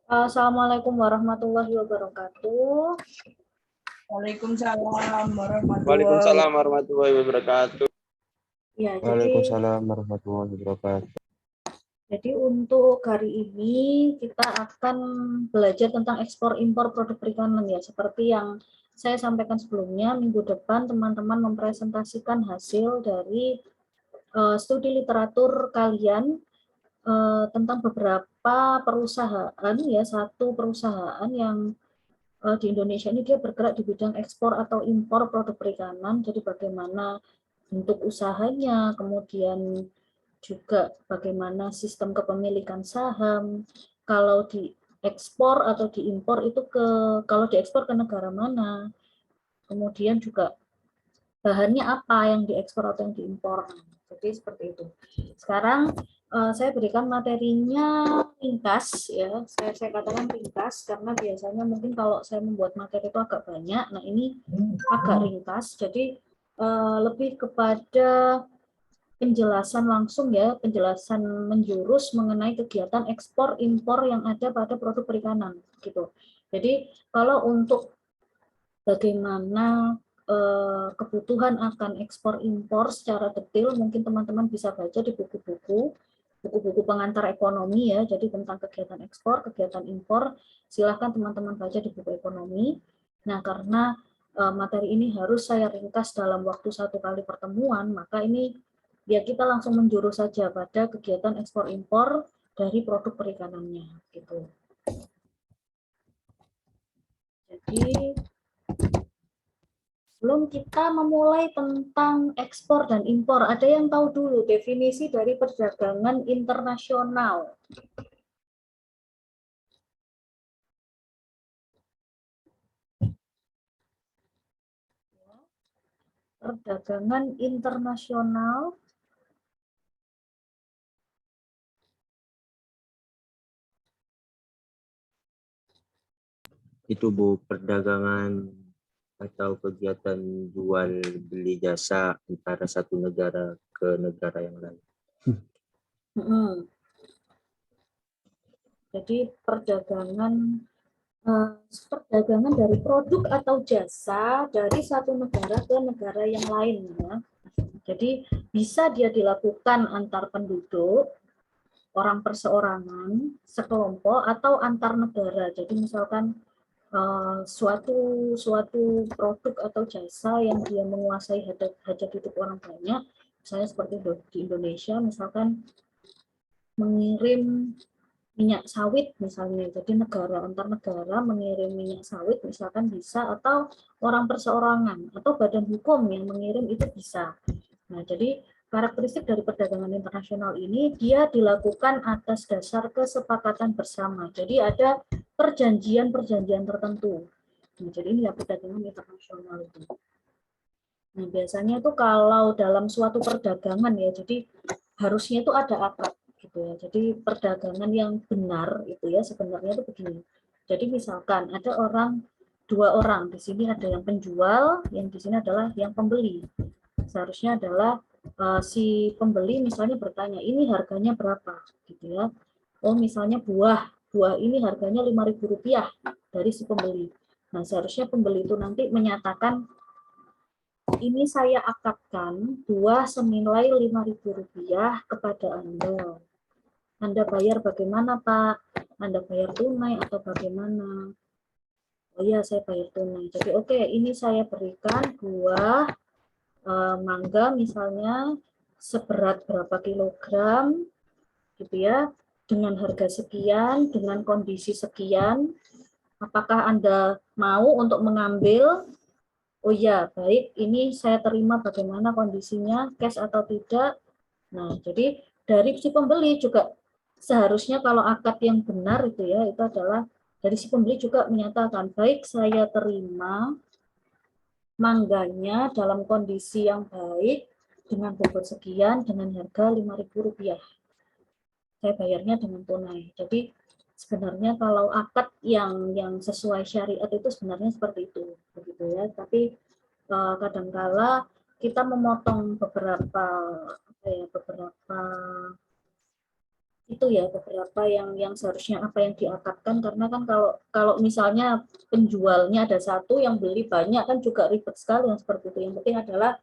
Assalamualaikum warahmatullahi wabarakatuh. Waalaikumsalam warahmatullahi Waalaikumsalam warahmatullahi wabarakatuh. Ya, Waalaikumsalam warahmatullahi wabarakatuh. jadi untuk hari ini kita akan belajar tentang ekspor impor produk perikanan ya. Seperti yang saya sampaikan sebelumnya, minggu depan teman-teman mempresentasikan hasil dari studi literatur kalian tentang beberapa perusahaan ya, satu perusahaan yang di Indonesia ini dia bergerak di bidang ekspor atau impor produk perikanan. Jadi bagaimana bentuk usahanya, kemudian juga bagaimana sistem kepemilikan saham, kalau diekspor atau diimpor itu kalau diekspor ke negara mana, kemudian juga bahannya apa yang diekspor atau yang diimpor. Jadi seperti itu. Sekarang saya berikan materinya ringkas ya. Saya katakan ringkas karena biasanya mungkin kalau saya membuat materi itu agak banyak. Nah, ini agak ringkas. Jadi lebih kepada penjelasan langsung ya, penjelasan menjurus mengenai kegiatan ekspor impor yang ada pada produk perikanan gitu. Jadi kalau untuk bagaimana kebutuhan akan ekspor impor secara detail mungkin teman-teman bisa baca di buku-buku pengantar ekonomi ya. Jadi tentang kegiatan ekspor, kegiatan impor, silahkan teman-teman baca di buku ekonomi. Nah, karena materi ini harus saya ringkas dalam waktu 1 kali pertemuan, maka ini ya kita langsung menjurus saja pada kegiatan ekspor impor dari produk perikanannya gitu. Jadi sebelum kita memulai tentang ekspor dan impor, ada yang tahu dulu definisi dari perdagangan internasional? Perdagangan internasional Itu Bu, perdagangan atau kegiatan jual beli jasa antara satu negara ke negara yang lain. Jadi perdagangan dari produk atau jasa dari satu negara ke negara yang lain ya. Jadi bisa dia dilakukan antar penduduk, orang perseorangan, sekelompok, atau antar negara. Jadi misalkan suatu produk atau jasa yang dia menguasai hajat hidup orang banyak, misalnya seperti di Indonesia, misalkan mengirim minyak sawit misalnya, jadi negara antar negara mengirim minyak sawit misalkan bisa, atau orang perseorangan atau badan hukum yang mengirim itu bisa. Nah, jadi karakteristik dari perdagangan internasional ini dia dilakukan atas dasar kesepakatan bersama. Jadi ada perjanjian-perjanjian tertentu. Nah, jadi ini ya perdagangan internasional itu. Nah, biasanya itu kalau dalam suatu perdagangan ya, jadi harusnya itu ada akad gitu ya. Jadi perdagangan yang benar itu ya sebenarnya itu begini. Jadi misalkan ada dua orang di sini, ada yang penjual, yang di sini adalah yang pembeli. Seharusnya adalah si pembeli misalnya bertanya, ini harganya berapa gitu ya. Oh, misalnya buah ini harganya Rp5.000 dari si pembeli. Nah, seharusnya pembeli itu nanti menyatakan, ini saya akadkan buah senilai Rp5.000 kepada Anda. Anda bayar bagaimana, Pak? Anda bayar tunai atau bagaimana? Oh iya, saya bayar tunai. Jadi oke, ini saya berikan buah mangga misalnya seberat berapa kilogram gitu ya, dengan harga sekian, dengan kondisi sekian. Apakah Anda mau untuk mengambil? Oh ya, baik, ini saya terima, bagaimana kondisinya, cash atau tidak. Nah, jadi dari si pembeli juga seharusnya kalau akad yang benar itu ya, itu adalah dari si pembeli juga menyatakan, baik, saya terima mangganya dalam kondisi yang baik, dengan bobot sekian, dengan harga Rp5.000. Saya bayarnya dengan tunai. Jadi sebenarnya kalau akad yang sesuai syariat itu sebenarnya seperti itu, begitu ya. Tapi kadangkala kita memotong beberapa Itu ya beberapa yang seharusnya apa yang diakatkan, karena kan kalau misalnya penjualnya ada satu, yang beli banyak kan juga ribet sekali yang seperti itu. Yang penting adalah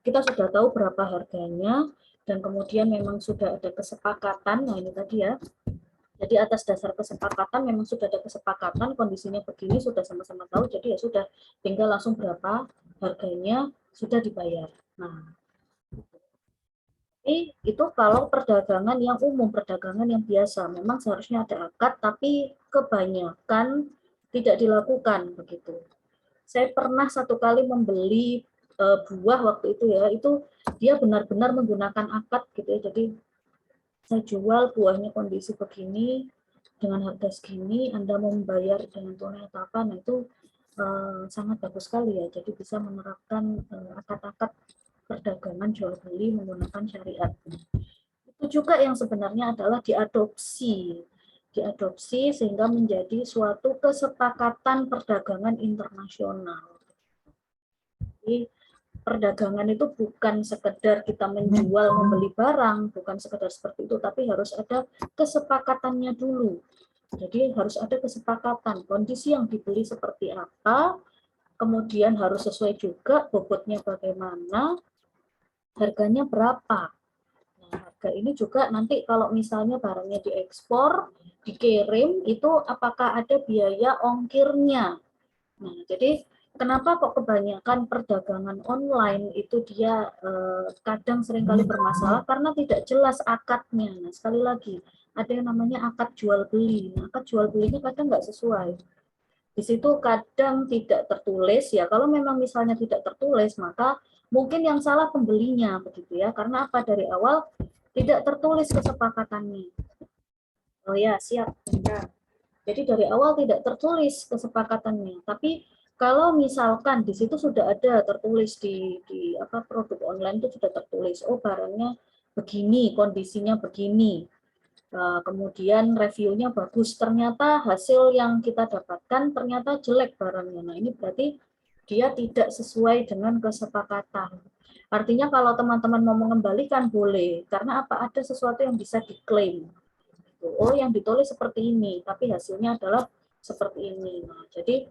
kita sudah tahu berapa harganya dan kemudian memang sudah ada kesepakatan. Nah ini tadi ya. Jadi atas dasar kesepakatan memang sudah ada kesepakatan, kondisinya begini sudah sama-sama tahu, jadi ya sudah tinggal langsung berapa harganya sudah dibayar. Nah, itu kalau perdagangan yang umum, perdagangan yang biasa, memang seharusnya ada akad, tapi kebanyakan tidak dilakukan begitu. Saya pernah satu kali membeli buah waktu itu ya, itu dia benar-benar menggunakan akad gitu ya. Jadi saya jual buahnya kondisi begini dengan harga segini, Anda mau membayar dengan tunai atau apa, nah itu sangat bagus sekali ya. Jadi bisa menerapkan akad-akad perdagangan jual beli menggunakan syariat. Itu juga yang sebenarnya adalah diadopsi sehingga menjadi suatu kesepakatan perdagangan internasional. Jadi perdagangan itu bukan sekedar kita menjual membeli barang, bukan sekedar seperti itu, tapi harus ada kesepakatannya dulu. Jadi harus ada kesepakatan kondisi yang dibeli seperti apa, kemudian harus sesuai juga bobotnya bagaimana, harganya berapa. Nah, harga ini juga nanti kalau misalnya barangnya diekspor, dikirim, itu apakah ada biaya ongkirnya. Nah, jadi kenapa kok kebanyakan perdagangan online itu dia kadang seringkali bermasalah karena tidak jelas akadnya. Nah, sekali lagi, ada yang namanya akad jual beli. Nah, akad jual belinya kadang nggak sesuai. Di situ kadang tidak tertulis ya. Kalau memang misalnya tidak tertulis, maka mungkin yang salah pembelinya begitu ya. Karena apa, dari awal tidak tertulis kesepakatannya. Oh ya, siap. Ya. Jadi dari awal tidak tertulis kesepakatannya. Tapi kalau misalkan di situ sudah ada tertulis di apa produk online itu sudah tertulis, oh barangnya begini, kondisinya begini. Kemudian reviewnya bagus, ternyata hasil yang kita dapatkan ternyata jelek barangnya. Nah ini berarti dia tidak sesuai dengan kesepakatan. Artinya kalau teman-teman mau mengembalikan boleh, karena apa, ada sesuatu yang bisa diklaim. Oh yang ditulis seperti ini, tapi hasilnya adalah seperti ini. Nah, jadi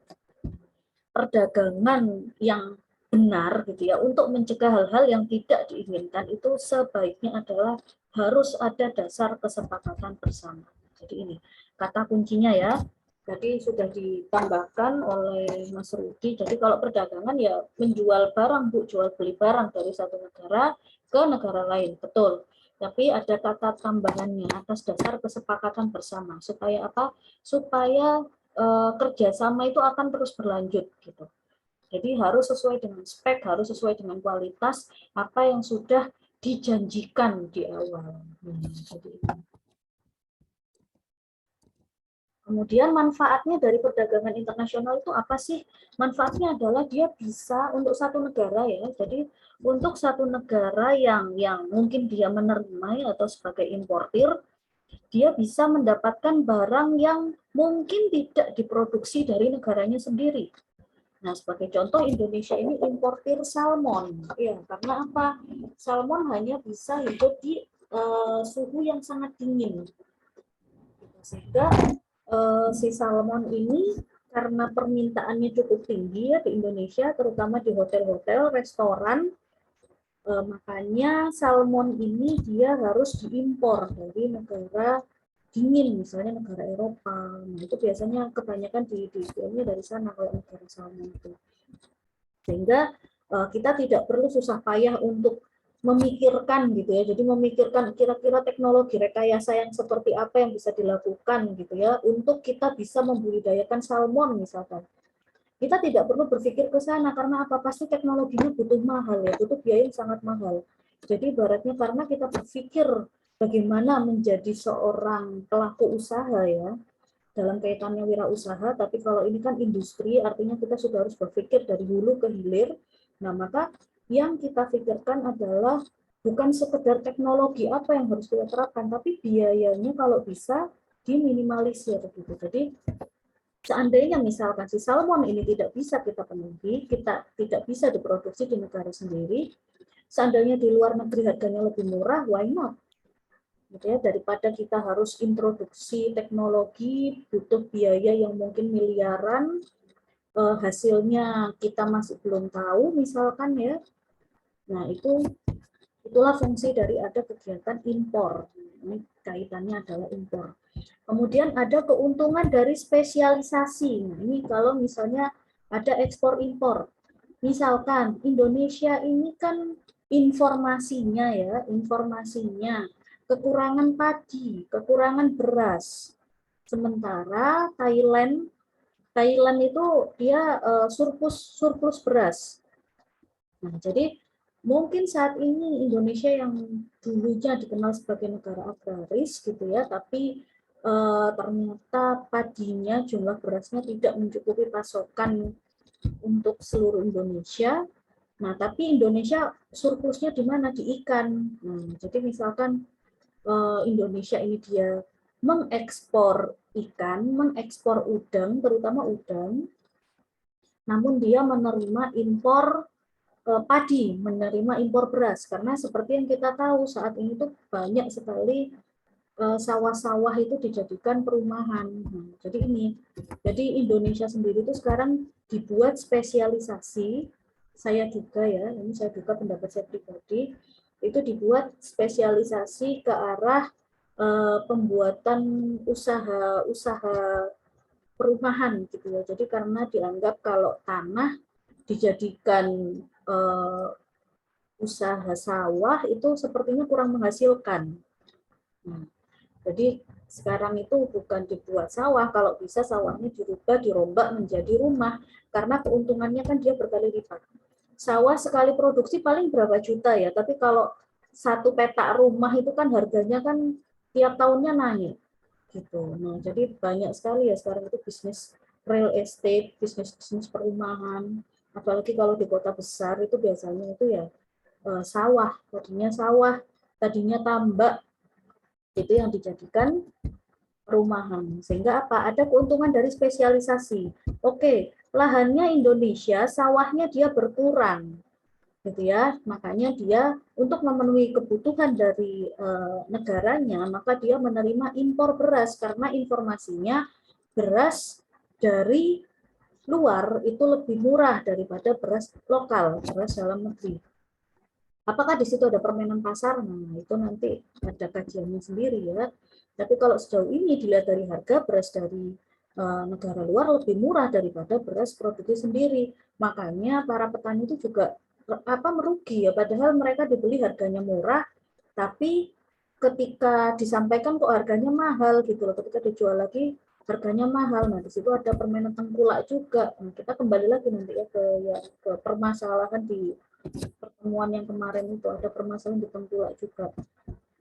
perdagangan yang benar gitu ya, untuk mencegah hal-hal yang tidak diinginkan itu sebaiknya adalah harus ada dasar kesepakatan bersama. Jadi ini kata kuncinya ya. Jadi sudah ditambahkan oleh Mas Rudi. Jadi kalau perdagangan ya menjual barang, Bu, jual beli barang dari satu negara ke negara lain, betul. Tapi ada kata tambahannya atas dasar kesepakatan bersama. Supaya apa? Supaya kerjasama itu akan terus berlanjut gitu. Jadi harus sesuai dengan spek, harus sesuai dengan kualitas apa yang sudah dijanjikan di awal. Kemudian manfaatnya dari perdagangan internasional itu apa sih? Manfaatnya adalah dia bisa untuk satu negara ya. Jadi untuk satu negara yang mungkin dia menerima ya, atau sebagai importir, dia bisa mendapatkan barang yang mungkin tidak diproduksi dari negaranya sendiri. Nah, sebagai contoh Indonesia ini importir salmon. Ya, karena apa? Salmon hanya bisa hidup di suhu yang sangat dingin. Sehingga si salmon ini karena permintaannya cukup tinggi ya di Indonesia, terutama di hotel-hotel, restoran, makanya salmon ini dia harus diimpor dari negara dingin, misalnya negara Eropa. Nah, itu biasanya kebanyakan di filmnya dari sana kalau negara salmon itu. Sehingga kita tidak perlu susah payah untuk memikirkan gitu ya. Jadi memikirkan kira-kira teknologi rekayasa yang seperti apa yang bisa dilakukan gitu ya untuk kita bisa membudidayakan salmon misalkan. Kita tidak perlu berpikir ke sana karena apa, pasti teknologinya butuh mahal ya, butuh biaya yang sangat mahal. Jadi ibaratnya karena kita berpikir bagaimana menjadi seorang pelaku usaha ya dalam kaitannya wirausaha, tapi kalau ini kan industri, artinya kita sudah harus berpikir dari hulu ke hilir. Nah, maka yang kita pikirkan adalah bukan sekedar teknologi apa yang harus kita terapkan, tapi biayanya kalau bisa diminimalisir gitu. Jadi seandainya misalkan si salmon ini tidak bisa kita penuhi, kita tidak bisa diproduksi di negara sendiri, seandainya di luar negeri harganya lebih murah, why not? gitu ya, daripada kita harus introduksi teknologi butuh biaya yang mungkin miliaran, hasilnya kita masih belum tahu misalkan ya. Nah, itulah fungsi dari ada kegiatan impor. Ini kaitannya adalah impor. Kemudian ada keuntungan dari spesialisasi. Nah, ini kalau misalnya ada ekspor impor. Misalkan Indonesia ini kan informasinya kekurangan padi, kekurangan beras. Sementara Thailand itu dia surplus beras. Nah, jadi mungkin saat ini Indonesia yang dulunya dikenal sebagai negara agraris gitu ya, tapi ternyata padinya, jumlah berasnya tidak mencukupi pasokan untuk seluruh Indonesia. Nah, tapi Indonesia surplusnya di mana? Di ikan. Nah, jadi misalkan Indonesia ini dia mengekspor ikan, mengekspor udang, terutama udang, namun dia menerima impor padi, menerima impor beras, karena seperti yang kita tahu saat ini tuh banyak sekali sawah-sawah itu dijadikan perumahan. Nah, jadi Indonesia sendiri itu sekarang dibuat spesialisasi. Saya duga ya, ini saya duga pendapat saya pribadi, itu dibuat spesialisasi ke arah pembuatan usaha perumahan gitu ya. Jadi karena dianggap kalau tanah dijadikan eh, usaha sawah itu sepertinya kurang menghasilkan. Nah, jadi sekarang itu bukan dibuat sawah, kalau bisa sawahnya dirubah, dirombak menjadi rumah, karena keuntungannya kan dia berkali lipat. Sawah sekali produksi paling berapa juta ya, tapi kalau satu petak rumah itu kan harganya kan tiap tahunnya naik. Gitu. Nah, jadi banyak sekali ya sekarang itu bisnis real estate, bisnis perumahan, apalagi kalau di kota besar itu biasanya itu ya tadinya tambak, itu yang dijadikan perumahan. Sehingga apa? Ada keuntungan dari spesialisasi. Oke, lahannya Indonesia, sawahnya dia berkurang, gitu ya. Makanya dia untuk memenuhi kebutuhan dari negaranya, maka dia menerima impor beras karena informasinya beras dari luar itu lebih murah daripada beras lokal, beras dalam negeri. Apakah di situ ada permainan pasar? Nah, itu nanti ada kajiannya sendiri ya. Tapi kalau sejauh ini dilihat dari harga beras dari negara luar lebih murah daripada beras produksi sendiri. Makanya para petani itu juga merugi ya. Padahal mereka dibeli harganya murah, tapi ketika disampaikan kok harganya mahal gitu loh. Ketika dijual lagi harganya mahal. Nah, di situ ada permainan tengkulak juga. Nah, kita kembali lagi nanti ya ke permasalahan di pertemuan yang kemarin itu, ada permasalahan di tengkulak juga.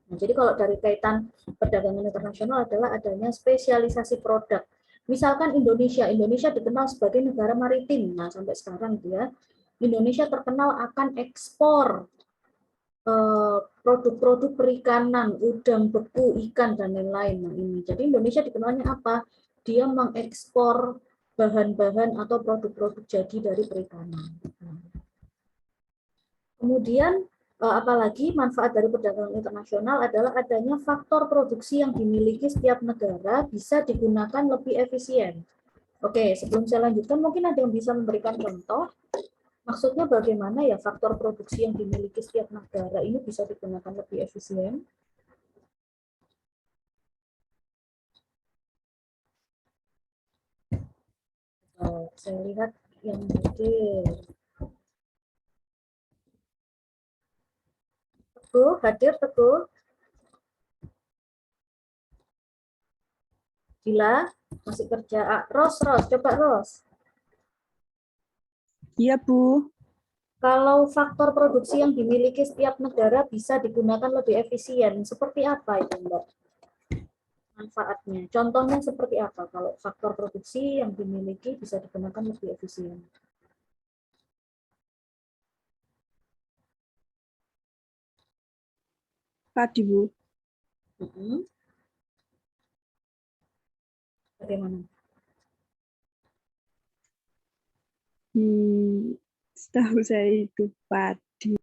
Nah, jadi kalau dari kaitan perdagangan internasional adalah adanya spesialisasi produk. Misalkan Indonesia dikenal sebagai negara maritim. Nah, sampai sekarang dia Indonesia terkenal akan ekspor produk-produk perikanan, udang, beku, ikan, dan lain-lain. Nah, ini. Jadi Indonesia dikenalnya apa? Dia mengekspor bahan-bahan atau produk-produk jadi dari perikanan. Kemudian apalagi manfaat dari perdagangan internasional adalah adanya faktor produksi yang dimiliki setiap negara bisa digunakan lebih efisien. Oke, sebelum saya lanjutkan, mungkin ada yang bisa memberikan contoh. Maksudnya bagaimana ya faktor produksi yang dimiliki setiap negara ini bisa digunakan lebih efisien? Saya lihat yang hadir. Teguh, hadir Teguh. Gila, masih kerja. Ros, coba Ros. Iya, Bu. Kalau faktor produksi yang dimiliki setiap negara bisa digunakan lebih efisien, seperti apa itu, Mbak? Manfaatnya. Contohnya seperti apa kalau faktor produksi yang dimiliki bisa digunakan lebih efisien? Tadi, Bu. Bagaimana? Setahu saya itu padi.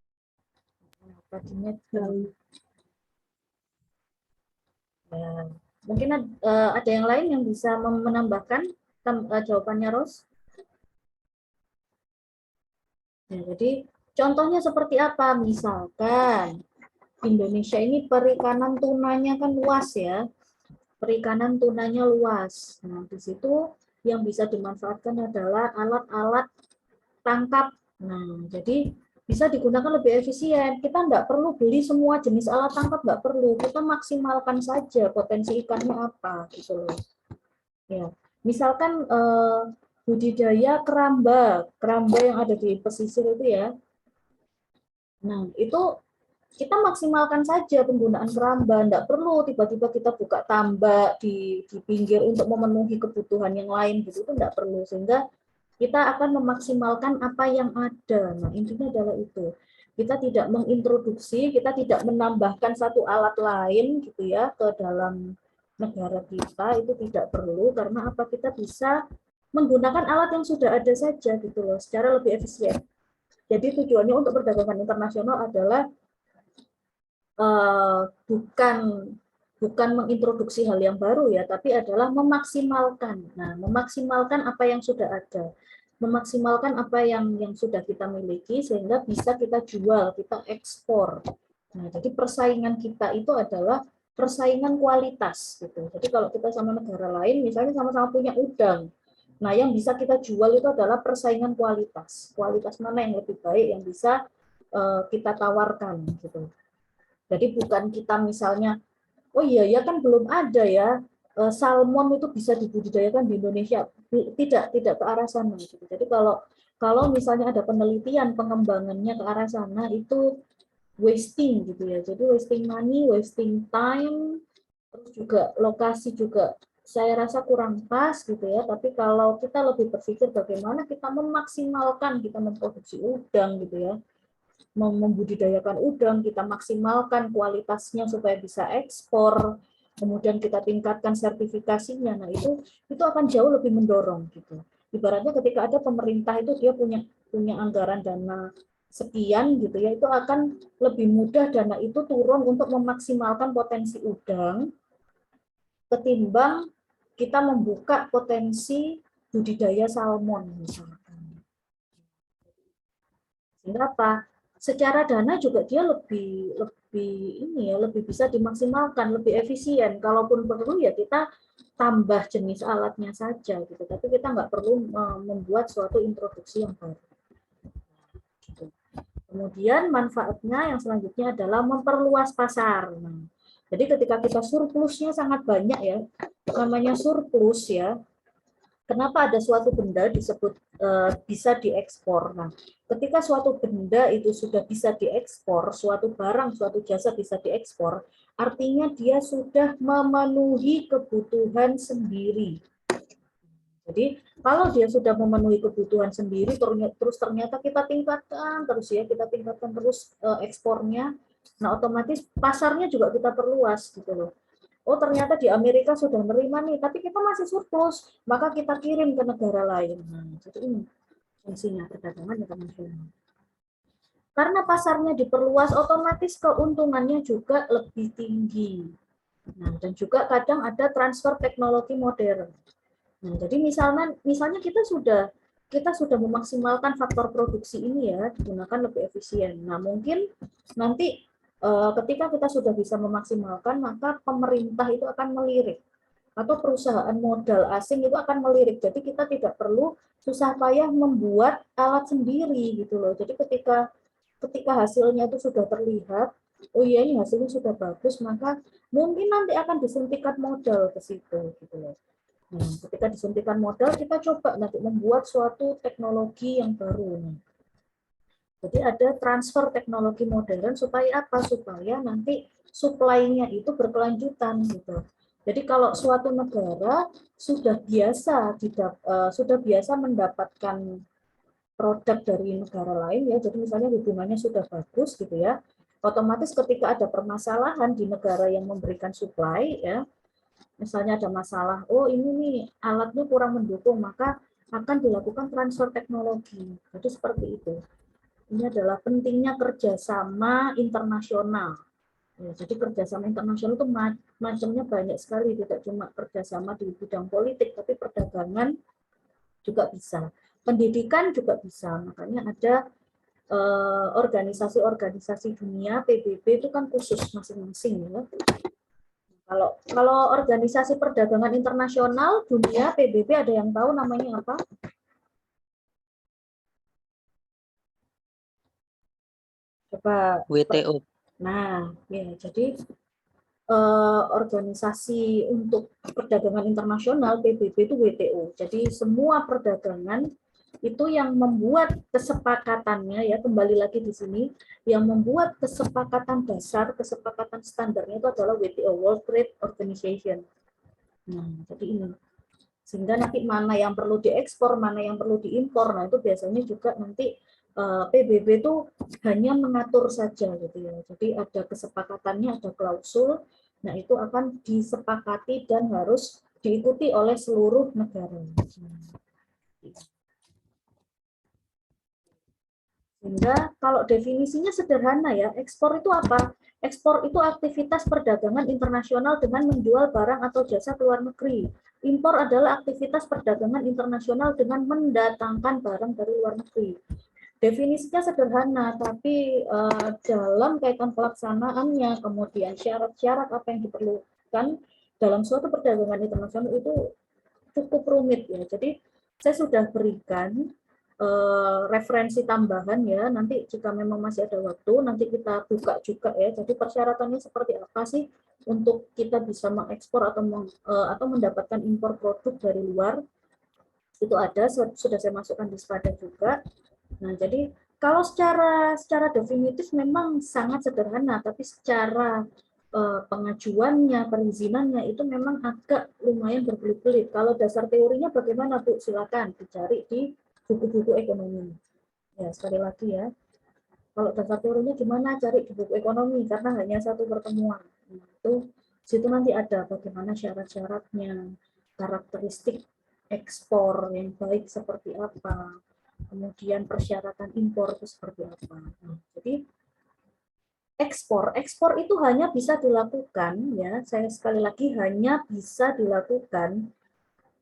Padinya Lalu Ya. Mungkin ada yang lain yang bisa menambahkan jawabannya, Ros? Ya, jadi contohnya seperti apa? Misalkan Indonesia ini perikanan tunanya kan luas ya. Perikanan tunanya luas. Nah, di situ yang bisa dimanfaatkan adalah alat-alat tangkap. Nah, jadi bisa digunakan lebih efisien. Kita nggak perlu beli semua jenis alat tangkap, nggak perlu. Kita maksimalkan saja potensi ikannya apa, gitu loh. Ya, misalkan budidaya keramba, keramba yang ada di pesisir itu ya. Nah, itu kita maksimalkan saja penggunaan keramba, tidak perlu tiba-tiba kita buka tambak di pinggir untuk memenuhi kebutuhan yang lain gitu, itu tidak perlu, sehingga kita akan memaksimalkan apa yang ada. Nah, intinya adalah itu. Kita tidak mengintroduksi, kita tidak menambahkan satu alat lain gitu ya ke dalam negara kita, itu tidak perlu, karena apa, kita bisa menggunakan alat yang sudah ada saja gitu loh, secara lebih efisien. Jadi tujuannya untuk perdagangan internasional adalah bukan mengintroduksi hal yang baru ya, tapi adalah memaksimalkan. Nah, memaksimalkan apa yang sudah ada, memaksimalkan apa yang sudah kita miliki sehingga bisa kita jual, kita ekspor. Nah, jadi persaingan kita itu adalah persaingan kualitas gitu. Jadi kalau kita sama negara lain, misalnya sama-sama punya udang, nah yang bisa kita jual itu adalah persaingan kualitas. Kualitas mana yang lebih baik yang bisa kita tawarkan gitu. Jadi bukan kita misalnya, oh iya ya kan belum ada ya salmon itu bisa dibudidayakan di Indonesia. Tidak ke arah sana. Gitu. Jadi kalau misalnya ada penelitian pengembangannya ke arah sana itu wasting gitu ya. Jadi wasting money, wasting time, terus juga lokasi juga saya rasa kurang pas gitu ya. Tapi kalau kita lebih berpikir bagaimana kita memaksimalkan, kita memproduksi udang gitu ya, membudidayakan udang, kita maksimalkan kualitasnya supaya bisa ekspor, kemudian kita tingkatkan sertifikasinya. Nah, itu akan jauh lebih mendorong gitu. Ibaratnya ketika ada pemerintah itu dia punya anggaran dana sekian gitu ya, itu akan lebih mudah dana itu turun untuk memaksimalkan potensi udang ketimbang kita membuka potensi budidaya salmon misalkan. Sehingga apa? Secara dana juga dia lebih bisa dimaksimalkan, lebih efisien. Kalaupun perlu ya kita tambah jenis alatnya saja gitu. Tapi kita nggak perlu membuat suatu introduksi yang baru. Gitu. Kemudian manfaatnya yang selanjutnya adalah memperluas pasar. Nah, jadi ketika kita surplusnya sangat banyak ya, namanya surplus ya. Kenapa ada suatu benda disebut bisa diekspor? Nah, ketika suatu benda itu sudah bisa diekspor, suatu barang, suatu jasa bisa diekspor, artinya dia sudah memenuhi kebutuhan sendiri. Jadi kalau dia sudah memenuhi kebutuhan sendiri, terus ternyata kita tingkatkan terus ya, kita tingkatkan terus ekspornya, nah otomatis pasarnya juga kita perluas gitu loh. Oh ternyata di Amerika sudah menerima nih, tapi kita masih surplus, maka kita kirim ke negara lain. Nah, jadi ini fungsinya perdagangan internasional. Karena pasarnya diperluas, otomatis keuntungannya juga lebih tinggi. Nah, dan juga kadang ada transfer teknologi modern. Nah, jadi misalnya kita sudah memaksimalkan faktor produksi ini ya, digunakan lebih efisien. Nah, mungkin nanti ketika kita sudah bisa memaksimalkan, maka pemerintah itu akan melirik atau perusahaan modal asing itu akan melirik. Jadi kita tidak perlu susah payah membuat alat sendiri gitu loh. Jadi ketika hasilnya itu sudah terlihat, oh iya ini hasilnya sudah bagus, maka mungkin nanti akan disuntikan modal ke situ gitu loh. Nah, ketika disuntikan modal, kita coba nanti membuat suatu teknologi yang baru. Jadi ada transfer teknologi modern supaya apa? Supaya nanti supply-nya itu berkelanjutan gitu. Jadi kalau suatu negara sudah biasa mendapatkan produk dari negara lain ya, jadi misalnya hubungannya sudah bagus gitu ya, otomatis ketika ada permasalahan di negara yang memberikan supply ya, misalnya ada masalah, oh ini nih alatnya kurang mendukung, maka akan dilakukan transfer teknologi. Jadi seperti itu. Ini adalah pentingnya kerjasama internasional. Ya, jadi kerjasama internasional itu macamnya banyak sekali, tidak cuma kerjasama di bidang politik, tapi perdagangan juga bisa, pendidikan juga bisa. Makanya ada organisasi-organisasi dunia, PBB itu kan khusus masing-masing ya. Kalau organisasi perdagangan internasional dunia PBB ada yang tahu namanya apa? Coba. WTO. Nah, ya jadi organisasi untuk perdagangan internasional PBB itu WTO. Jadi semua perdagangan itu yang membuat kesepakatannya, ya kembali lagi di sini, yang membuat kesepakatan dasar, kesepakatan standarnya itu adalah WTO, World Trade Organization. Nah, jadi ini. Sehingga nanti mana yang perlu diekspor, mana yang perlu diimpor, nah itu biasanya juga nanti PBB itu hanya mengatur saja gitu ya. Jadi ada kesepakatannya, ada klausul, nah itu akan disepakati dan harus diikuti oleh seluruh negara. Sehingga kalau definisinya sederhana ya, ekspor itu apa? Ekspor itu aktivitas perdagangan internasional dengan menjual barang atau jasa ke luar negeri. Impor adalah aktivitas perdagangan internasional dengan mendatangkan barang dari luar negeri. Definisinya sederhana, tapi dalam kaitan pelaksanaannya, kemudian syarat-syarat apa yang diperlukan dalam suatu perdagangan internasional itu cukup rumit ya. Jadi saya sudah berikan referensi tambahan ya, nanti jika memang masih ada waktu nanti kita buka juga ya. Jadi persyaratannya seperti apa sih untuk kita bisa mengekspor atau mendapatkan impor produk dari luar, itu ada, sudah saya masukkan di slide juga. Nah, jadi kalau secara definitif memang sangat sederhana, tapi secara pengajuannya, perizinannya itu memang agak lumayan berbelit-belit. Kalau dasar teorinya bagaimana, Bu? Silakan dicari di buku-buku ekonomi. Ya, sekali lagi ya. Kalau dasar teorinya gimana? Cari di buku ekonomi, karena hanya satu pertemuan. Nah, itu situ nanti ada bagaimana syarat-syaratnya, karakteristik ekspor yang baik seperti apa, kemudian persyaratan impor itu seperti apa. Nah, jadi ekspor itu hanya bisa dilakukan ya, saya sekali lagi hanya bisa dilakukan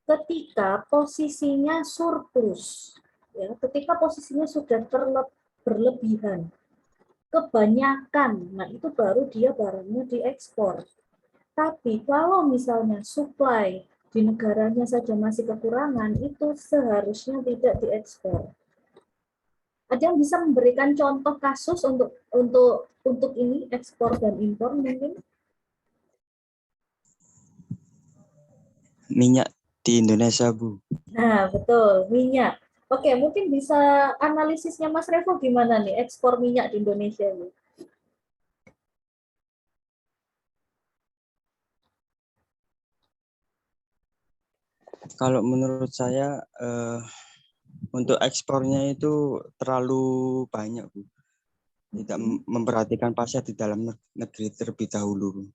ketika posisinya surplus, ya, ketika posisinya sudah berlebihan, kebanyakan, nah itu baru dia barangnya diekspor. Tapi kalau misalnya supply di negaranya saja masih kekurangan, itu seharusnya tidak diekspor. Ada yang bisa memberikan contoh kasus untuk ini ekspor dan impor mungkin? Minyak di Indonesia, Bu. Nah, betul, minyak. Oke, mungkin bisa analisisnya Mas Revo gimana nih ekspor minyak di Indonesia ini? Kalau menurut saya untuk ekspornya itu terlalu banyak, Bu. Tidak memperhatikan pasar di dalam negeri terlebih dahulu.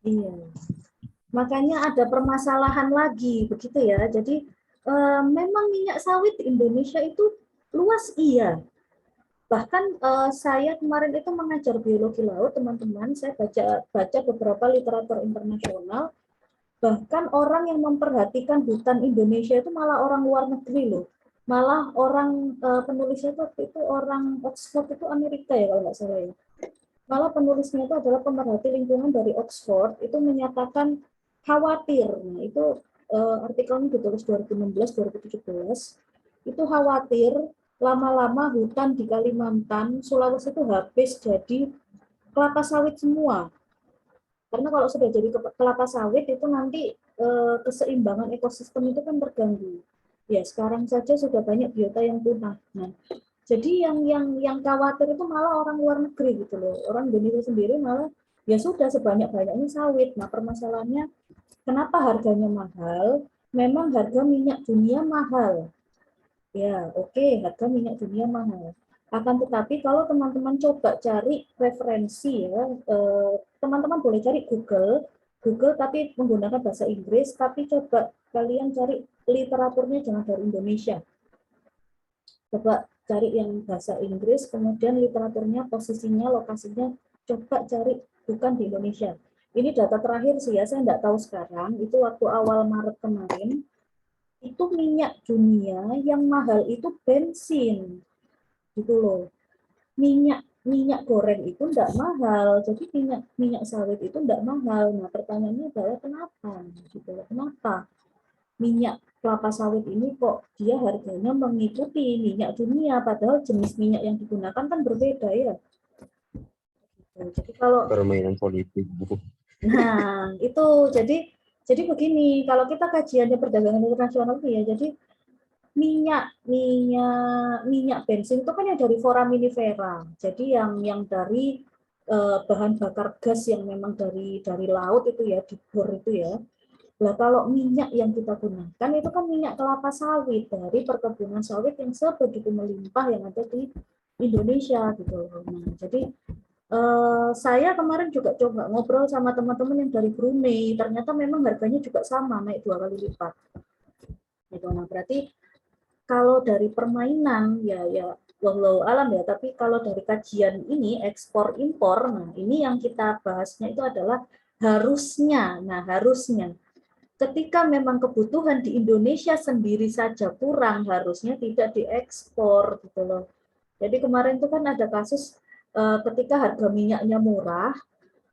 Iya. Makanya ada permasalahan lagi, begitu ya. Jadi memang minyak sawit di Indonesia itu luas, iya. Bahkan saya kemarin itu mengajar biologi laut, teman-teman. Saya baca beberapa literatur internasional. Bahkan orang yang memperhatikan hutan Indonesia itu malah orang luar negeri loh. Malah orang penulisnya itu orang Oxford, itu Amerika ya kalau nggak salah ya. Malah penulisnya itu adalah pemerhati lingkungan dari Oxford, itu menyatakan khawatir. Nah, itu artikelnya ditulis 2016-2017. Itu khawatir lama-lama hutan di Kalimantan, Sulawesi itu habis jadi kelapa sawit semua. Karena kalau sudah jadi kelapa sawit itu nanti keseimbangan ekosistem itu kan terganggu. Ya, sekarang saja sudah banyak biota yang punah. Nah, jadi yang khawatir itu malah orang luar negeri gitu loh. Orang Indonesia sendiri malah ya sudah sebanyak-banyaknya sawit. Nah, permasalahannya kenapa harganya mahal? Memang harga minyak dunia mahal. Ya, oke, harga minyak dunia mahal. Akan tetapi kalau teman-teman coba cari referensi ya, teman-teman boleh cari Google tapi menggunakan bahasa Inggris, tapi coba kalian cari literaturnya jangan dari Indonesia. Coba cari yang bahasa Inggris, kemudian literaturnya, posisinya, lokasinya, coba cari bukan di Indonesia. Ini data terakhir sih ya, saya nggak tahu sekarang, itu waktu awal Maret kemarin, itu minyak dunia yang mahal itu bensin, gitu loh. Minyak goreng itu nggak mahal, jadi minyak sawit itu nggak mahal. Nah, pertanyaannya adalah kenapa? Gitu loh. Kenapa minyak kelapa sawit ini kok dia harganya mengikuti minyak dunia, padahal jenis minyak yang digunakan kan berbeda ya. Jadi kalau Permainan politik, Bu. nah itu jadi begini, kalau kita kajiannya perdagangan internasional ya, jadi minyak bensin itu kan yang dari foraminifera, jadi yang dari bahan bakar gas yang memang dari laut itu ya, dibor itu ya. Nah, kalau minyak yang kita gunakan itu kan minyak kelapa sawit dari perkebunan sawit yang sebegitu melimpah yang ada di Indonesia gitu loh. Nah, jadi saya kemarin juga coba ngobrol sama teman-teman yang dari Brunei, ternyata memang harganya juga sama, naik 2 kali lipat. Gitu. Nah, berarti kalau dari permainan ya wallahu alam ya, tapi kalau dari kajian ini ekspor impor, nah ini yang kita bahasnya itu adalah harusnya. Nah, harusnya ketika memang kebutuhan di Indonesia sendiri saja kurang, harusnya tidak diekspor gitu loh. Jadi kemarin itu kan ada kasus ketika harga minyaknya murah,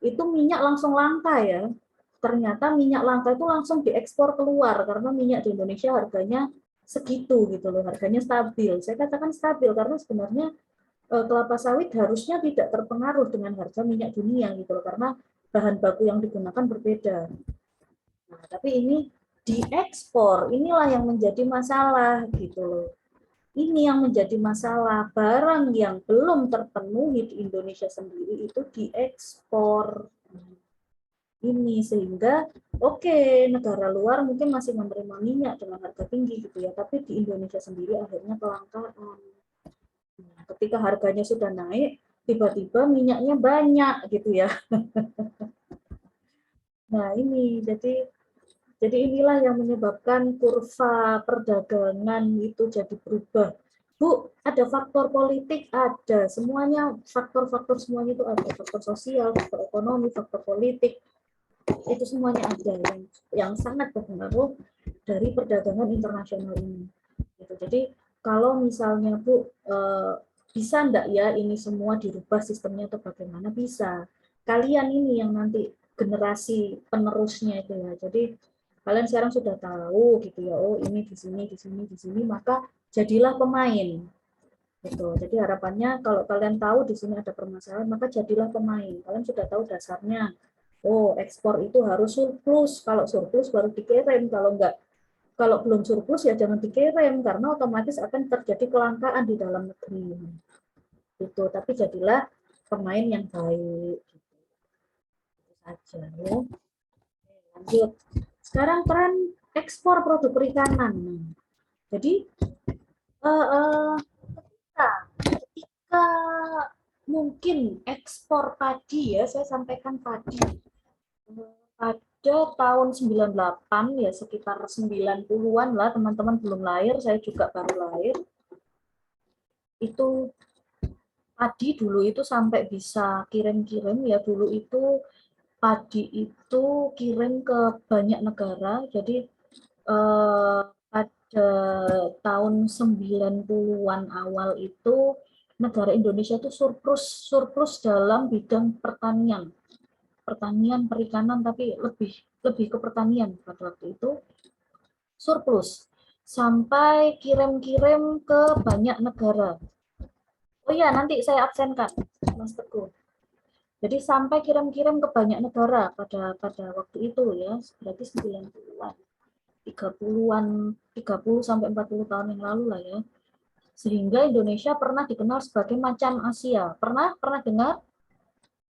itu minyak langsung langka ya. Ternyata minyak langka itu langsung diekspor keluar karena minyak di Indonesia harganya segitu gitu loh, harganya stabil. Saya katakan stabil karena sebenarnya kelapa sawit harusnya tidak terpengaruh dengan harga minyak dunia gitu loh, karena bahan baku yang digunakan berbeda. Nah, tapi ini diekspor, inilah yang menjadi masalah gitu loh. Ini yang menjadi masalah, barang yang belum terpenuhi di Indonesia sendiri itu diekspor. Ini sehingga negara luar mungkin masih menerima minyak dengan harga tinggi gitu ya, tapi di Indonesia sendiri akhirnya kelangkaan. Nah, ketika harganya sudah naik, tiba-tiba minyaknya banyak gitu ya. Nah, ini jadi inilah yang menyebabkan kurva perdagangan itu jadi berubah. Bu, ada faktor politik, ada. Semuanya, faktor-faktor semuanya itu ada. Faktor sosial, faktor ekonomi, faktor politik. Itu semuanya ada yang sangat berpengaruh dari perdagangan internasional ini. Gitu. Jadi, kalau misalnya Bu, bisa enggak ya ini semua dirubah sistemnya atau bagaimana? Bisa. Kalian ini yang nanti generasi penerusnya itu ya. Jadi, kalian sekarang sudah tahu gitu ya, oh ini di sini, maka jadilah pemain. Gitu. Jadi harapannya kalau kalian tahu di sini ada permasalahan, maka jadilah pemain. Kalian sudah tahu dasarnya. Oh, ekspor itu harus surplus. Kalau surplus baru dikirim. Kalau belum surplus ya jangan dikirim karena otomatis akan terjadi kelangkaan di dalam negeri. Gitu. Tapi jadilah pemain yang baik. Gitu. Itu saja ya. Lanjut. Sekarang tren ekspor produk perikanan. Jadi ketika mungkin ekspor padi ya, saya sampaikan padi pada tahun 98 ya, sekitar 90-an lah, teman-teman belum lahir, saya juga baru lahir. Itu padi dulu itu sampai bisa kirim-kirim ya, dulu itu padi itu kirim ke banyak negara. Jadi pada tahun 90-an awal itu negara Indonesia itu surplus dalam bidang pertanian, perikanan, tapi lebih ke pertanian pada waktu itu, surplus sampai kirim-kirim ke banyak negara. Oh iya, nanti saya absenkan Mas Teguh. Jadi sampai kirim-kirim ke banyak negara pada waktu itu ya, berarti 90-an. 30 sampai 40 tahun yang lalu lah ya. Sehingga Indonesia pernah dikenal sebagai macan Asia. Pernah dengar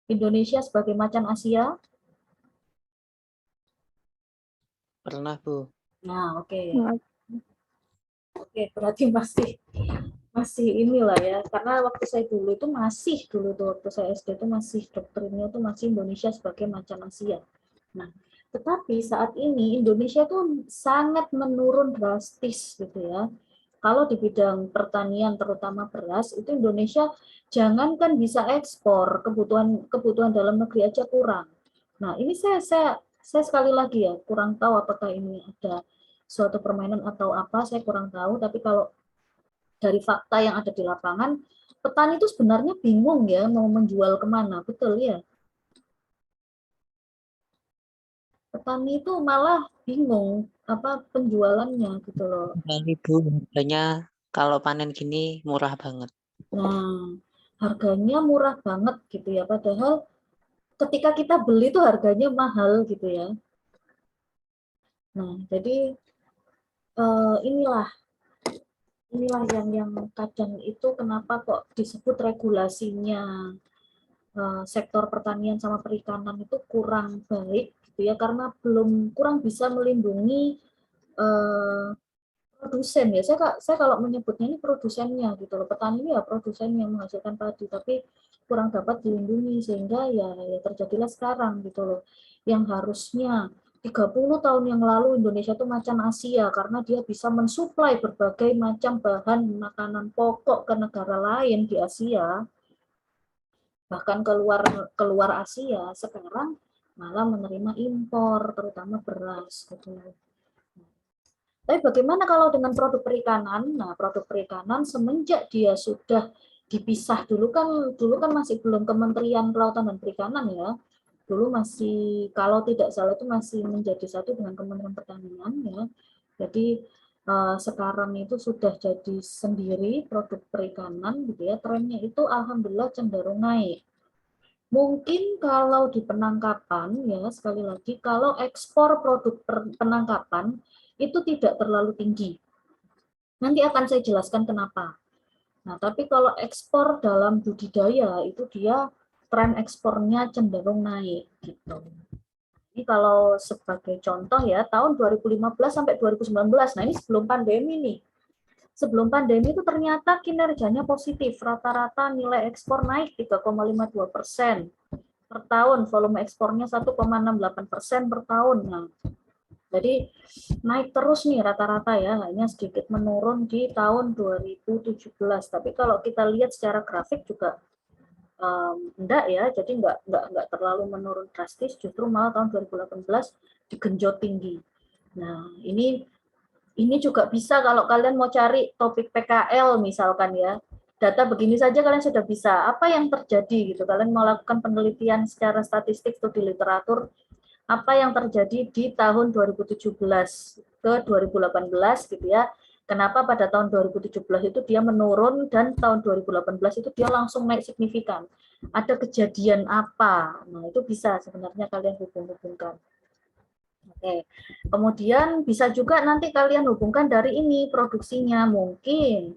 Indonesia sebagai macan Asia? Pernah, Bu. Nah, oke. Maaf. Oke, berarti masih inilah ya, karena waktu saya dulu tuh waktu saya SD itu masih doktrinnya tuh masih Indonesia sebagai macan Asia. Nah, tetapi saat ini Indonesia tuh sangat menurun drastis gitu ya. kalau di bidang pertanian terutama beras itu Indonesia jangankan bisa ekspor, kebutuhan dalam negeri aja kurang. Nah, ini saya sekali lagi ya kurang tahu apakah ini ada suatu permainan atau apa, saya kurang tahu, tapi kalau dari fakta yang ada di lapangan, petani itu sebenarnya bingung ya mau menjual kemana, betul ya? Petani itu malah bingung apa penjualannya gitu loh. Ibu, harganya kalau panen gini murah banget. Nah, harganya murah banget gitu ya, padahal ketika kita beli itu harganya mahal gitu ya. Nah, jadi inilah yang kadang itu kenapa kok disebut regulasinya sektor pertanian sama perikanan itu kurang baik gitu ya, karena kurang bisa melindungi produsen ya. Saya kalau menyebutnya ini produsennya gitu loh. Petani ini ya produsen yang menghasilkan padi, tapi kurang dapat dilindungi sehingga ya terjadilah sekarang gitu loh. Yang harusnya 30 tahun yang lalu Indonesia itu macan Asia karena dia bisa mensuplai berbagai macam bahan makanan pokok ke negara lain di Asia, bahkan keluar Asia, sekarang malah menerima impor terutama beras gitu. Tapi bagaimana kalau dengan produk perikanan? Nah, produk perikanan semenjak dia sudah dipisah dulu kan masih belum Kementerian Kelautan dan Perikanan ya. Dulu masih kalau tidak salah itu masih menjadi satu dengan Kementerian Pertanian ya. Jadi sekarang itu sudah jadi sendiri produk perikanan gitu ya. Trennya itu alhamdulillah cenderung naik. Mungkin kalau di penangkapan ya sekali lagi kalau ekspor produk penangkapan itu tidak terlalu tinggi. Nanti akan saya jelaskan kenapa. Nah, tapi kalau ekspor dalam budidaya itu dia tren ekspornya cenderung naik gitu. Ini kalau sebagai contoh ya, tahun 2015 sampai 2019, nah ini sebelum pandemi nih. Sebelum pandemi itu ternyata kinerjanya positif, rata-rata nilai ekspor naik 3,52% per tahun, volume ekspornya 1,68% per tahun. Nah, jadi naik terus nih rata-rata ya, hanya sedikit menurun di tahun 2017. Tapi kalau kita lihat secara grafik juga enggak ya, jadi enggak terlalu menurun drastis, justru malah tahun 2018 digenjot tinggi. Nah, ini juga bisa kalau kalian mau cari topik PKL misalkan ya, data begini saja kalian sudah bisa. Apa yang terjadi gitu? Kalian melakukan penelitian secara statistik atau di literatur, apa yang terjadi di tahun 2017 ke 2018 gitu ya. Kenapa pada tahun 2017 itu dia menurun dan tahun 2018 itu dia langsung naik signifikan? Ada kejadian apa? Nah, itu bisa sebenarnya kalian hubung-hubungkan. Oke. Kemudian bisa juga nanti kalian hubungkan dari ini produksinya, mungkin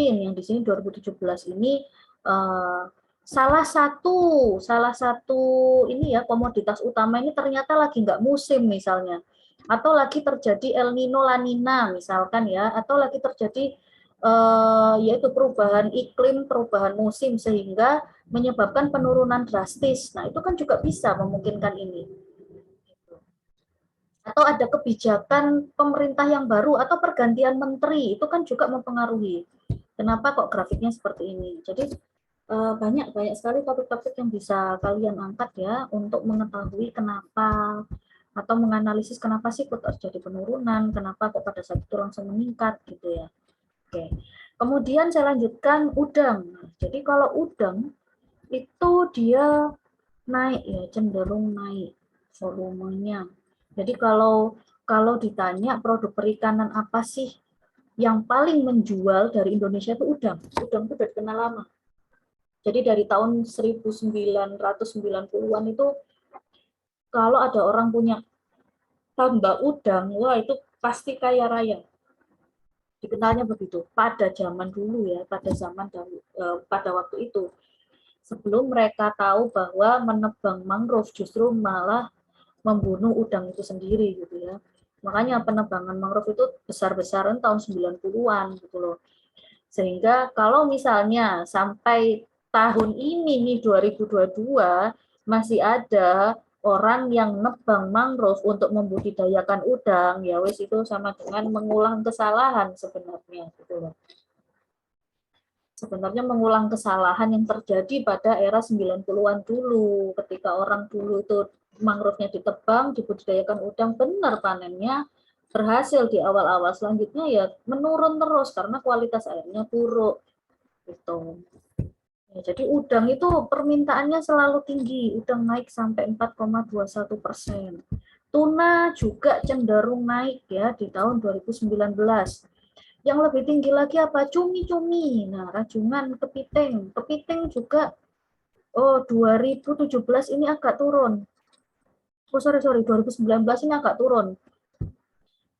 yang di sini 2017 ini salah satu ini ya komoditas utama ini ternyata lagi nggak musim misalnya, atau lagi terjadi El Nino La Nina misalkan ya, atau lagi terjadi yaitu perubahan iklim, perubahan musim sehingga menyebabkan penurunan drastis. Nah, itu kan juga bisa memungkinkan ini. Atau ada kebijakan pemerintah yang baru atau pergantian menteri, itu kan juga mempengaruhi. Kenapa kok grafiknya seperti ini? Jadi banyak sekali topik-topik yang bisa kalian angkat ya untuk mengetahui kenapa atau menganalisis kenapa sih kok terjadi penurunan, kenapa kok pada saat itu langsung meningkat gitu ya. Oke. Kemudian saya lanjutkan udang. Jadi kalau udang itu dia naik ya, cenderung naik volumenya. Jadi kalau ditanya produk perikanan apa sih yang paling menjual dari Indonesia itu udang. Udang itu udah dikenal lama. Jadi dari tahun 1990-an itu kalau ada orang punya tambak udang, wah itu pasti kaya raya. Dikenalnya begitu pada zaman dulu ya, pada waktu itu. Sebelum mereka tahu bahwa menebang mangrove justru malah membunuh udang itu sendiri gitu ya. Makanya penebangan mangrove itu besar-besaran tahun 90-an gitu loh. Sehingga kalau misalnya sampai tahun ini nih 2022 masih ada orang yang nebang mangrove untuk membudidayakan udang, ya wis itu sama dengan mengulang kesalahan sebenarnya gitu loh. Sebenarnya mengulang kesalahan yang terjadi pada era 90-an dulu, ketika orang dulu itu mangrove-nya ditebang, dibudidayakan udang, benar panennya berhasil di awal-awal, selanjutnya ya menurun terus karena kualitas airnya buruk gitu. Ya, jadi udang itu permintaannya selalu tinggi, udang naik sampai 4,21%. Tuna juga cenderung naik ya di tahun 2019. Yang lebih tinggi lagi apa? Cumi-cumi. Nah, rajungan, kepiting. Kepiting juga 2017 ini agak turun. Oh, sorry, 2019 ini agak turun.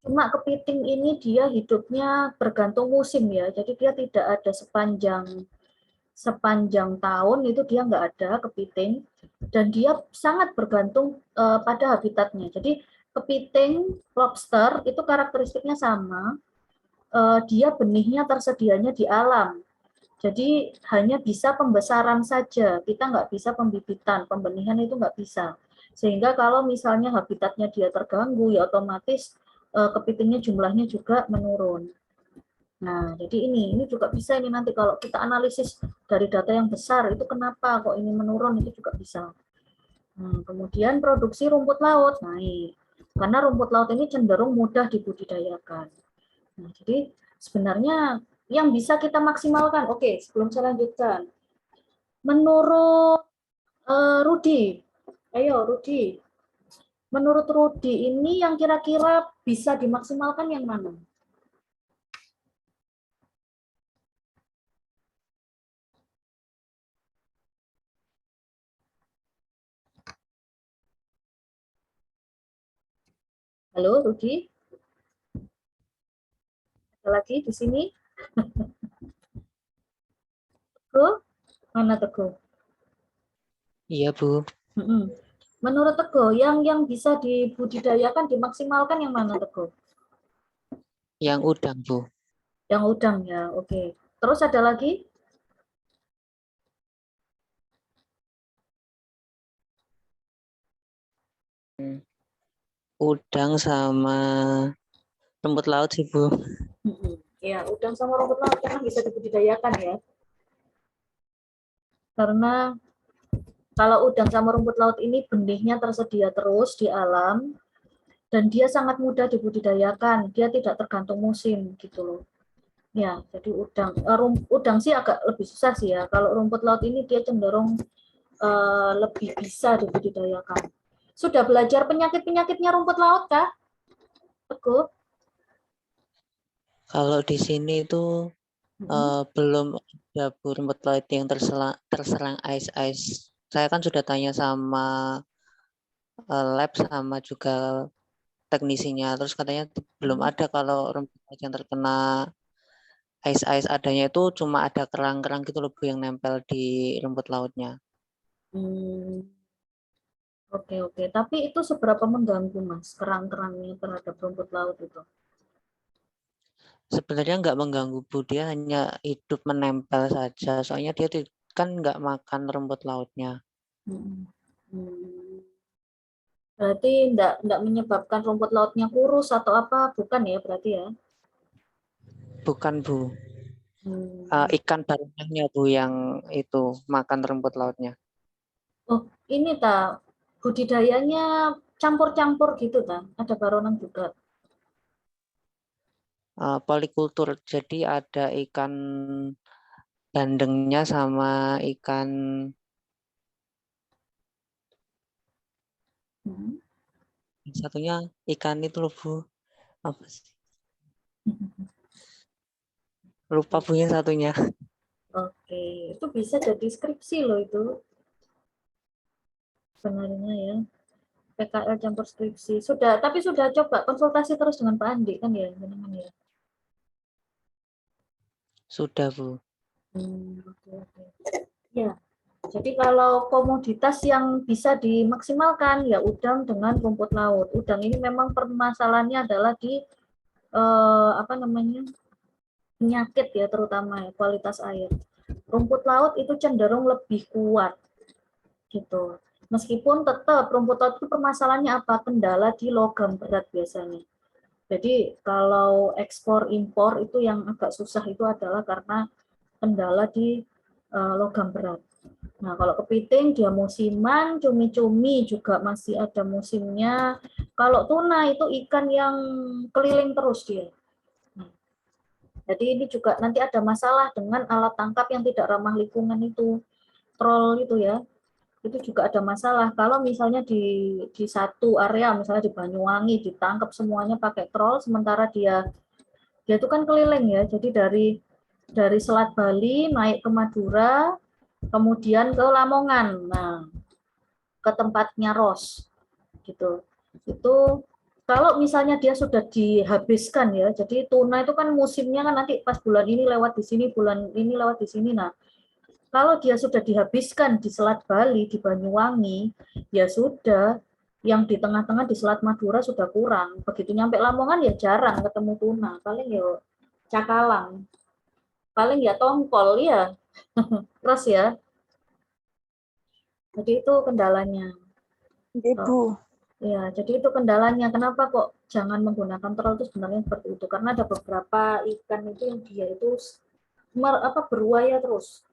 Cuma kepiting ini dia hidupnya bergantung musim ya. Jadi dia tidak ada sepanjang tahun itu dia nggak ada kepiting, dan dia sangat bergantung pada habitatnya. Jadi kepiting, lobster itu karakteristiknya sama. Dia benihnya tersedianya di alam. Jadi hanya bisa pembesaran saja, kita nggak bisa pembibitan, pembenihan itu nggak bisa. Sehingga kalau misalnya habitatnya dia terganggu, ya otomatis kepitingnya jumlahnya juga menurun. Nah, jadi ini juga bisa ini nanti kalau kita analisis dari data yang besar, itu kenapa kok ini menurun, itu juga bisa. Nah, kemudian produksi rumput laut naik, karena rumput laut ini cenderung mudah dibudidayakan. Nah, jadi sebenarnya yang bisa kita maksimalkan, oke, sebelum saya lanjutkan, menurut Rudi, ayo Rudi, menurut Rudi ini yang kira-kira bisa dimaksimalkan yang mana? Halo Rudi, ada lagi di sini? Teguh, mana Teguh? Iya, Bu. Menurut Teguh, yang bisa dibudidayakan, dimaksimalkan yang mana Teguh? Yang udang, Bu. Yang udang ya, oke. Terus ada lagi? Udang sama rumput laut sih, Bu. Ya, udang sama rumput laut kan bisa dibudidayakan ya. Karena kalau udang sama rumput laut ini benihnya tersedia terus di alam, dan dia sangat mudah dibudidayakan, dia tidak tergantung musim gitu loh. Ya, jadi udang sih agak lebih susah sih ya. Kalau rumput laut ini dia cenderung lebih bisa dibudidayakan. Sudah belajar penyakit-penyakitnya rumput laut kah? Teguh? Kalau di sini itu belum ada Bu rumput laut yang terserang ice. Saya kan sudah tanya sama lab sama juga teknisinya, terus katanya belum ada kalau rumput laut yang terkena ice, adanya itu cuma ada kerang-kerang gitu loh Bu yang nempel di rumput lautnya. Oke. Tapi itu seberapa mengganggu Mas kerang-kerangnya terhadap rumput laut itu? Sebenarnya nggak mengganggu Bu, dia hanya hidup menempel saja, soalnya dia kan nggak makan rumput lautnya. Berarti enggak menyebabkan rumput lautnya kurus atau apa, bukan ya berarti ya? Bukan Bu, ikan baronangnya Bu yang itu makan rumput lautnya. Oh, ini budidayanya campur-campur gitu ada baronang juga. Polikultur, jadi ada ikan bandengnya sama ikan satunya ikan itu loh Bu, apa sih? Lupa Bu yang satunya. Oke, itu bisa jadi skripsi loh itu sebenarnya ya. PKL campur skripsi. Tapi sudah coba konsultasi terus dengan Pak Andi kan ya, ya. Sudah Bu. Oke. Ya, jadi kalau komoditas yang bisa dimaksimalkan ya udang dengan rumput laut. Udang ini memang permasalahannya adalah di penyakit ya, terutama ya, kualitas air. Rumput laut itu cenderung lebih kuat gitu. Meskipun tetap rumput laut itu permasalahannya apa? Kendala di logam berat biasanya. Jadi kalau ekspor impor itu yang agak susah itu adalah karena kendala di logam berat. Nah, kalau kepiting dia musiman, cumi-cumi juga masih ada musimnya. Kalau tuna itu ikan yang keliling terus dia. Nah, jadi ini juga nanti ada masalah dengan alat tangkap yang tidak ramah lingkungan itu, troll itu ya. Itu juga ada masalah. Kalau misalnya di satu area, misalnya di Banyuwangi, ditangkap semuanya pakai troll, sementara dia itu kan keliling ya. Jadi dari Selat Bali naik ke Madura, kemudian ke Lamongan, nah ke tempatnya Ros, gitu. Itu kalau misalnya dia sudah dihabiskan ya, jadi tuna itu kan musimnya kan nanti pas bulan ini lewat di sini, bulan ini lewat di sini. Nah, kalau dia sudah dihabiskan di Selat Bali, di Banyuwangi, ya sudah, yang di tengah-tengah di Selat Madura sudah kurang. Begitu nyampe Lamongan ya jarang ketemu tuna, paling ya cakalang, paling ya tongkol ya, terus ya. Jadi itu kendalanya. Bu. Ya, jadi itu kendalanya. Kenapa kok jangan menggunakan troll itu sebenarnya seperti itu? Karena ada beberapa ikan itu yang dia itu beruaya terus.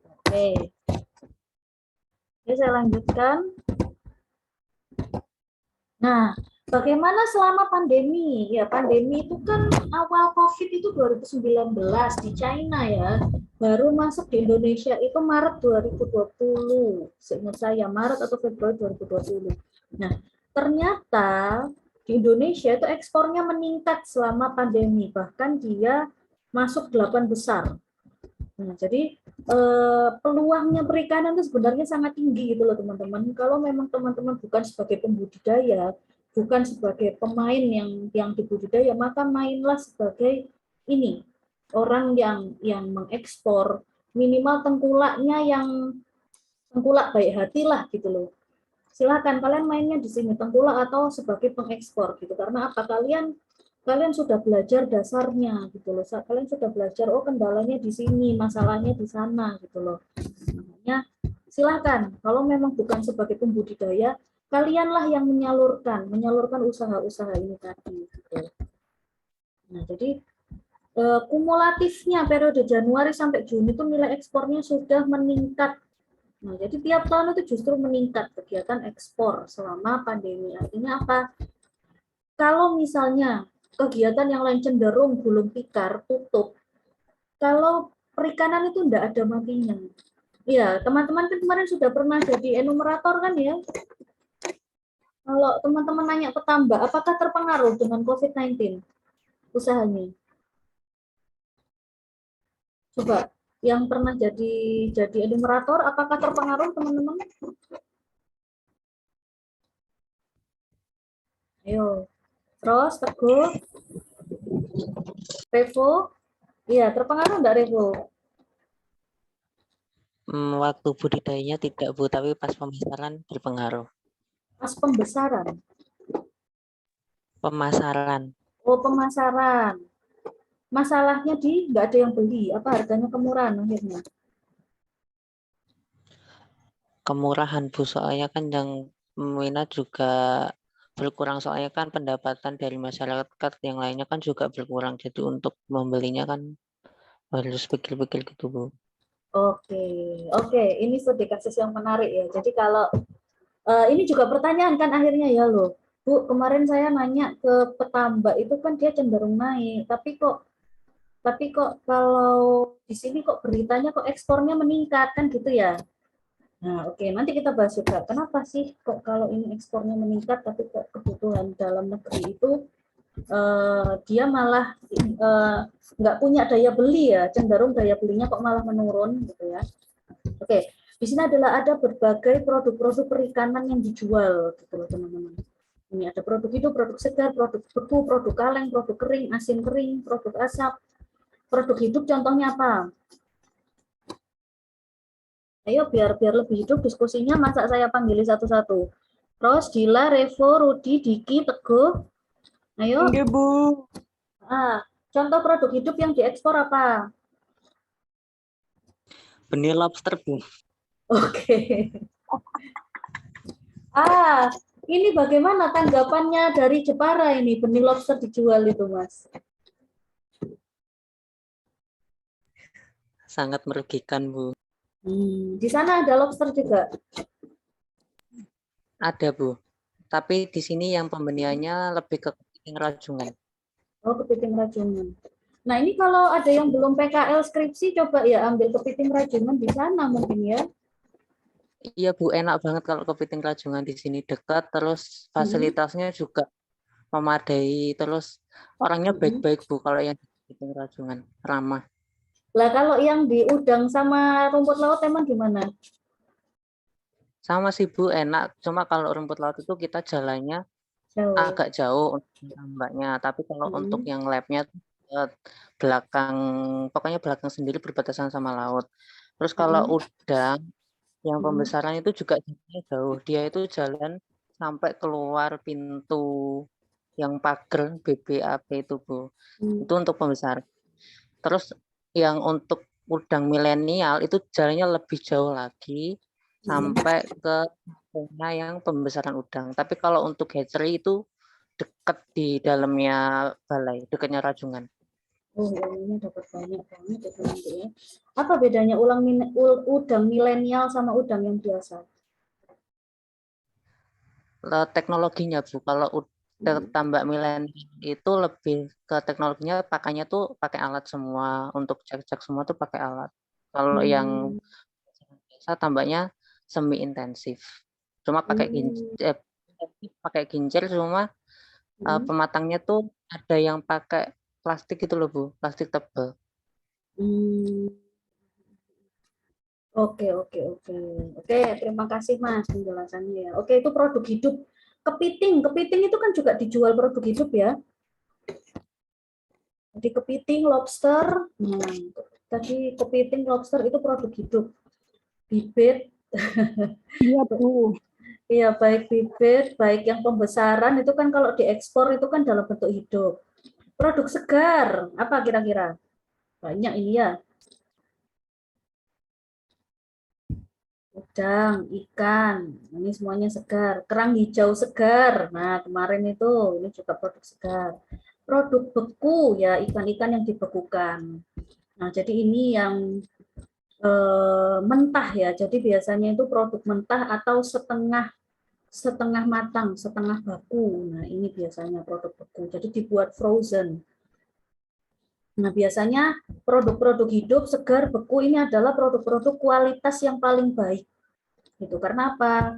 Oke. Oke, saya lanjutkan. Nah, bagaimana selama pandemi? Ya, pandemi itu kan awal COVID itu 2019 di China ya. Baru masuk di Indonesia itu Maret 2020. Seingat saya Maret atau Februari 2020. Nah, ternyata di Indonesia itu ekspornya meningkat selama pandemi. Bahkan dia masuk 8 besar. Nah, jadi peluangnya perikanan itu sebenarnya sangat tinggi gitu loh teman-teman. Kalau memang teman-teman bukan sebagai pembudidaya, bukan sebagai pemain yang dibudidaya, maka mainlah sebagai ini orang yang mengekspor, minimal tengkulak baik hati lah gitu loh. Silakan kalian mainnya di sini tengkulak atau sebagai pengekspor gitu. Karena apa? Kalian sudah belajar dasarnya gitu loh. Kalian sudah belajar oh kendalanya di sini, masalahnya di sana gitu loh. Makanya silakan kalau memang bukan sebagai pembudidaya, kalianlah yang menyalurkan usaha-usaha ini tadi gitu. Nah, jadi kumulatifnya periode Januari sampai Juni itu nilai ekspornya sudah meningkat. Nah, jadi tiap tahun itu justru meningkat kegiatan ekspor selama pandemi. Artinya apa? Kalau misalnya kegiatan yang lain cenderung gulung tikar, tutup, kalau perikanan itu enggak ada matinya. Ya, teman-teman kan kemarin sudah pernah jadi enumerator kan ya? Kalau teman-teman nanya petambak, apakah terpengaruh dengan COVID-19 usahanya? Coba, yang pernah jadi enumerator, apakah terpengaruh teman-teman? Ayo, terus Teguh, Revo, iya terpengaruh enggak Revo? Waktu budidayanya tidak Bu, tapi pas pemasaran berpengaruh. Pas pembesaran. Pemasaran. Oh, pemasaran. Masalahnya nggak ada yang beli, apa harganya kemurahan akhirnya? Kemurahan Bu, soalnya kan yang minat juga berkurang, soalnya kan pendapatan dari masyarakat yang lainnya kan juga berkurang, jadi untuk membelinya kan harus pikir-pikir gitu Bu. Oke, ini studi kasus yang menarik ya. Jadi kalau ini juga pertanyaan kan akhirnya ya loh, Bu, kemarin saya nanya ke petambak itu kan dia cenderung naik, tapi kok kalau di sini kok beritanya kok ekspornya meningkat kan gitu ya. Nah, oke, nanti kita bahas juga kenapa sih kok kalau ini ekspornya meningkat tapi kok kebutuhan dalam negeri itu dia malah nggak punya daya beli ya, cenderung daya belinya kok malah menurun gitu ya. Oke, di sini ada berbagai produk-produk perikanan yang dijual gitu loh teman-teman. Ini ada produk hidup, produk segar, produk beku, produk kaleng, produk kering, asin kering, produk asap. Produk hidup contohnya apa? Ayo biar lebih hidup diskusinya, masa saya panggil satu-satu. Ros, Dila, Revo, Rudi, Diki, Teguh. Ayo. Enggak, Bu. Contoh produk hidup yang diekspor apa? Benih lobster Bu. Oke. Ah, ini bagaimana tanggapannya dari Jepara ini benih lobster dijual itu, Mas? Sangat merugikan, Bu. Di sana ada lobster juga. Ada, Bu. Tapi di sini yang pembenihannya lebih ke kepiting rajungan. Oh, kepiting rajungan. Nah, ini kalau ada yang belum PKL skripsi, coba ya ambil kepiting rajungan di sana mungkin ya. Iya, Bu, enak banget kalau kepiting rajungan di sini dekat, terus fasilitasnya juga memadai, terus orangnya baik-baik, Bu, kalau yang di kepiting rajungan, ramah. Lah kalau yang di udang sama rumput laut emang gimana? Sama sih, Bu, enak. Cuma kalau rumput laut itu kita jalannya Jauh. agak jauh untuk tambaknya, tapi kalau untuk yang labnya belakang, pokoknya belakang sendiri berbatasan sama laut. Terus kalau udang yang pembesaran itu juga jauh, dia itu jalan sampai keluar pintu yang pagar BBAP itu, Bu. Itu untuk pembesaran. Terus yang untuk udang milenial itu jalannya lebih jauh lagi sampai ke yang pembesaran udang. Tapi kalau untuk hatchery itu dekat di dalamnya balai, dekatnya rajungan. Oh, ilmunya dapat banyak banget itu nanti ya. Apa bedanya udang milenial sama udang yang biasa? Teknologinya, Bu, kalau tambak milenial itu lebih ke teknologinya, pakainya tuh pakai alat semua, untuk cek-cek semua tuh pakai alat. Kalau yang biasa tambaknya semi intensif, cuma pakai kincir, cuma pematangnya tuh ada yang pakai plastik itu loh, Bu, plastik tebal. Oke, oke, oke. Oke, terima kasih Mas penjelasannya ya. Oke, itu produk hidup. Kepiting itu kan juga dijual produk hidup ya. Jadi kepiting, lobster, tadi kepiting, lobster itu produk hidup. Bibit, Iya, Bu. iya baik bibit, baik yang pembesaran itu kan kalau diekspor itu kan dalam bentuk hidup. Produk segar, apa kira-kira? Banyak ini ya. Udang, ikan, ini semuanya segar. Kerang hijau segar. Nah, kemarin itu ini juga produk segar. Produk beku ya, ikan-ikan yang dibekukan. Nah, jadi ini yang mentah ya. Jadi biasanya itu produk mentah atau setengah matang, setengah baku. Nah, ini biasanya produk beku. Jadi dibuat frozen. Nah, biasanya produk-produk hidup segar beku ini adalah produk-produk kualitas yang paling baik. Gitu. Karena apa?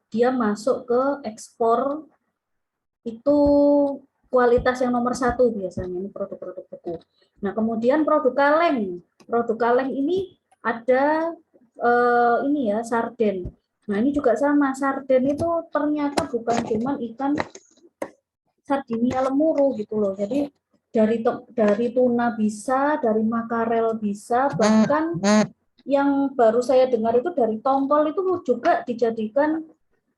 Dia masuk ke ekspor itu kualitas yang nomor 1 biasanya ini produk-produk beku. Nah, kemudian produk kaleng. Produk kaleng ini ada ini ya, sarden. Nah, ini juga sama. Sarden itu ternyata bukan cuma ikan sardinia lemuru gitu loh. Jadi dari tuna bisa, dari makarel bisa, bahkan yang baru saya dengar itu dari tongkol itu juga dijadikan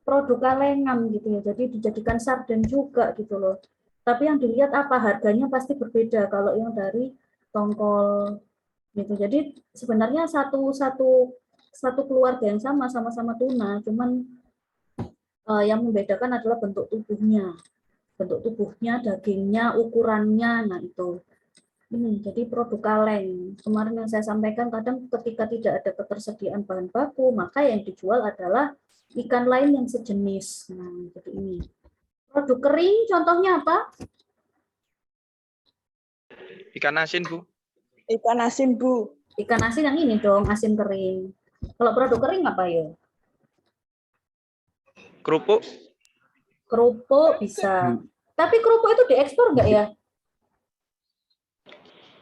produk kalengan gitu ya. Jadi dijadikan sarden juga gitu loh. Tapi yang dilihat apa harganya pasti berbeda kalau yang dari tongkol gitu. Jadi sebenarnya satu keluarga yang sama-sama tuna, cuman yang membedakan adalah bentuk tubuhnya, dagingnya, ukurannya. Nah itu. Jadi produk kaleng. Kemarin yang saya sampaikan kadang ketika tidak ada ketersediaan bahan baku, maka yang dijual adalah ikan lain yang sejenis. Nah, jadi ini. Produk kering contohnya apa? Ikan asin, Bu. Ikan asin, Bu. Ikan asin yang ini dong, asin kering. Kalau produk kering apa ya? Kerupuk. Kerupuk bisa. Tapi kerupuk itu diekspor nggak ya?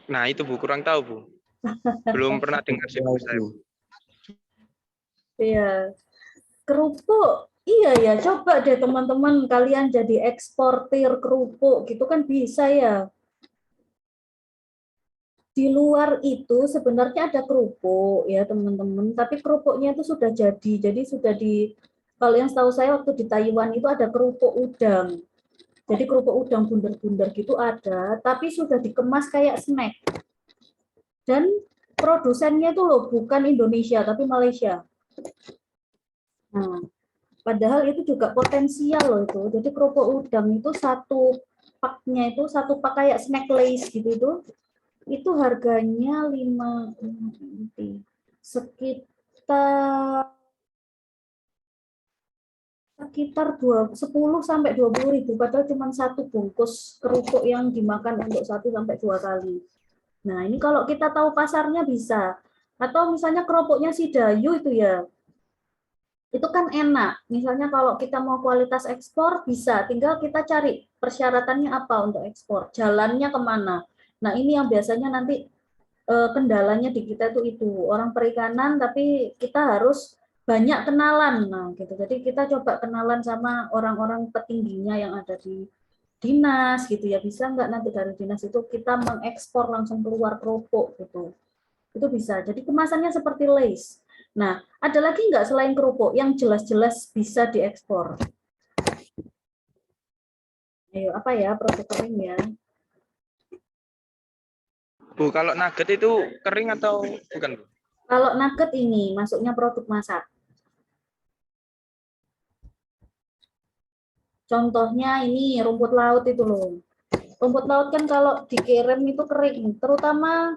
Nah, itu Bu, kurang tahu, Bu. Belum pernah dengar sih, Bu, saya. Iya. Kerupuk, iya ya, coba deh teman-teman kalian jadi eksportir kerupuk gitu kan bisa ya. Di luar itu sebenarnya ada kerupuk ya teman-teman, tapi kerupuknya itu sudah jadi sudah kalau yang setahu saya waktu di Taiwan itu ada kerupuk udang. Jadi kerupuk udang bundar-bundar gitu ada, tapi sudah dikemas kayak snack. Dan produsennya itu loh bukan Indonesia tapi Malaysia. Nah, Padahal itu juga potensial loh itu. Jadi kerupuk udang itu satu paknya itu satu pak kayak snack lace gitu itu harganya sekitar 10 sampai 20.000 padahal cuma satu bungkus kerupuk yang dimakan untuk 1 sampai 2 kali. Nah, ini kalau kita tahu pasarnya bisa. Atau misalnya kerupuknya si Dayu itu ya. Itu kan enak. Misalnya kalau kita mau kualitas ekspor bisa, tinggal kita cari persyaratannya apa untuk ekspor, jalannya kemana. Nah, ini yang biasanya nanti kendalanya di kita itu orang perikanan, tapi kita harus banyak kenalan. Nah, gitu. Jadi kita coba kenalan sama orang-orang petingginya yang ada di dinas gitu ya. Bisa nggak nanti dari dinas itu kita mengekspor langsung keluar kerupuk gitu. Itu bisa. Jadi kemasannya seperti lace. Nah, ada lagi nggak selain kerupuk yang jelas-jelas bisa diekspor? Ayo, apa ya produk kering ya? Bu, kalau nugget itu kering atau bukan, Bu? Kalau nugget ini masuknya produk masak. Contohnya ini rumput laut itu loh. Rumput laut kan kalau dikirim itu kering, terutama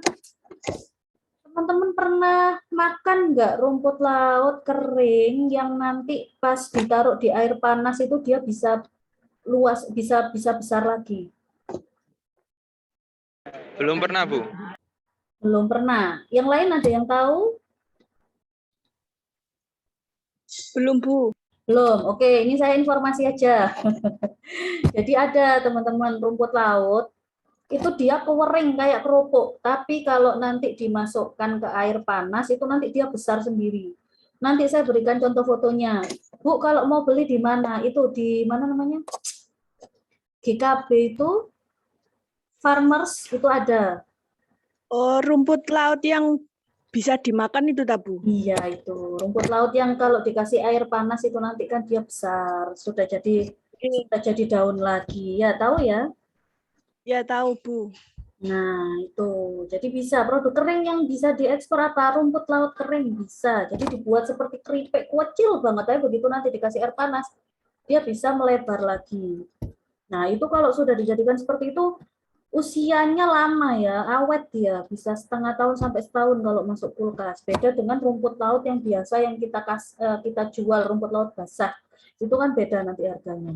teman-teman pernah makan nggak rumput laut kering yang nanti pas ditaruh di air panas itu dia bisa luas, bisa besar lagi? Belum pernah, Bu. Belum pernah. Yang lain ada yang tahu? Belum, Bu. Belum. Oke, ini saya informasi aja. Jadi ada teman-teman rumput laut itu dia kering kayak kerupuk, tapi kalau nanti dimasukkan ke air panas itu nanti dia besar sendiri. Nanti saya berikan contoh fotonya. Bu, kalau mau beli di mana? Itu di mana namanya? GKB itu Farmers itu ada. Oh, rumput laut yang bisa dimakan itu, Bu? Iya, itu. Rumput laut yang kalau dikasih air panas itu nanti kan dia besar, sudah jadi daun lagi. Ya, tahu ya? Ya, tahu, Bu. Nah, itu. Jadi bisa produk kering yang bisa diekspor apa? Rumput laut kering bisa. Jadi dibuat seperti keripik kecil banget ya, begitu nanti dikasih air panas, dia bisa melebar lagi. Nah, itu kalau sudah dijadikan seperti itu, usianya lama ya, awet dia, bisa setengah tahun sampai setahun kalau masuk kulkas. Beda dengan rumput laut yang biasa yang kita jual rumput laut basah. Itu kan beda nanti harganya.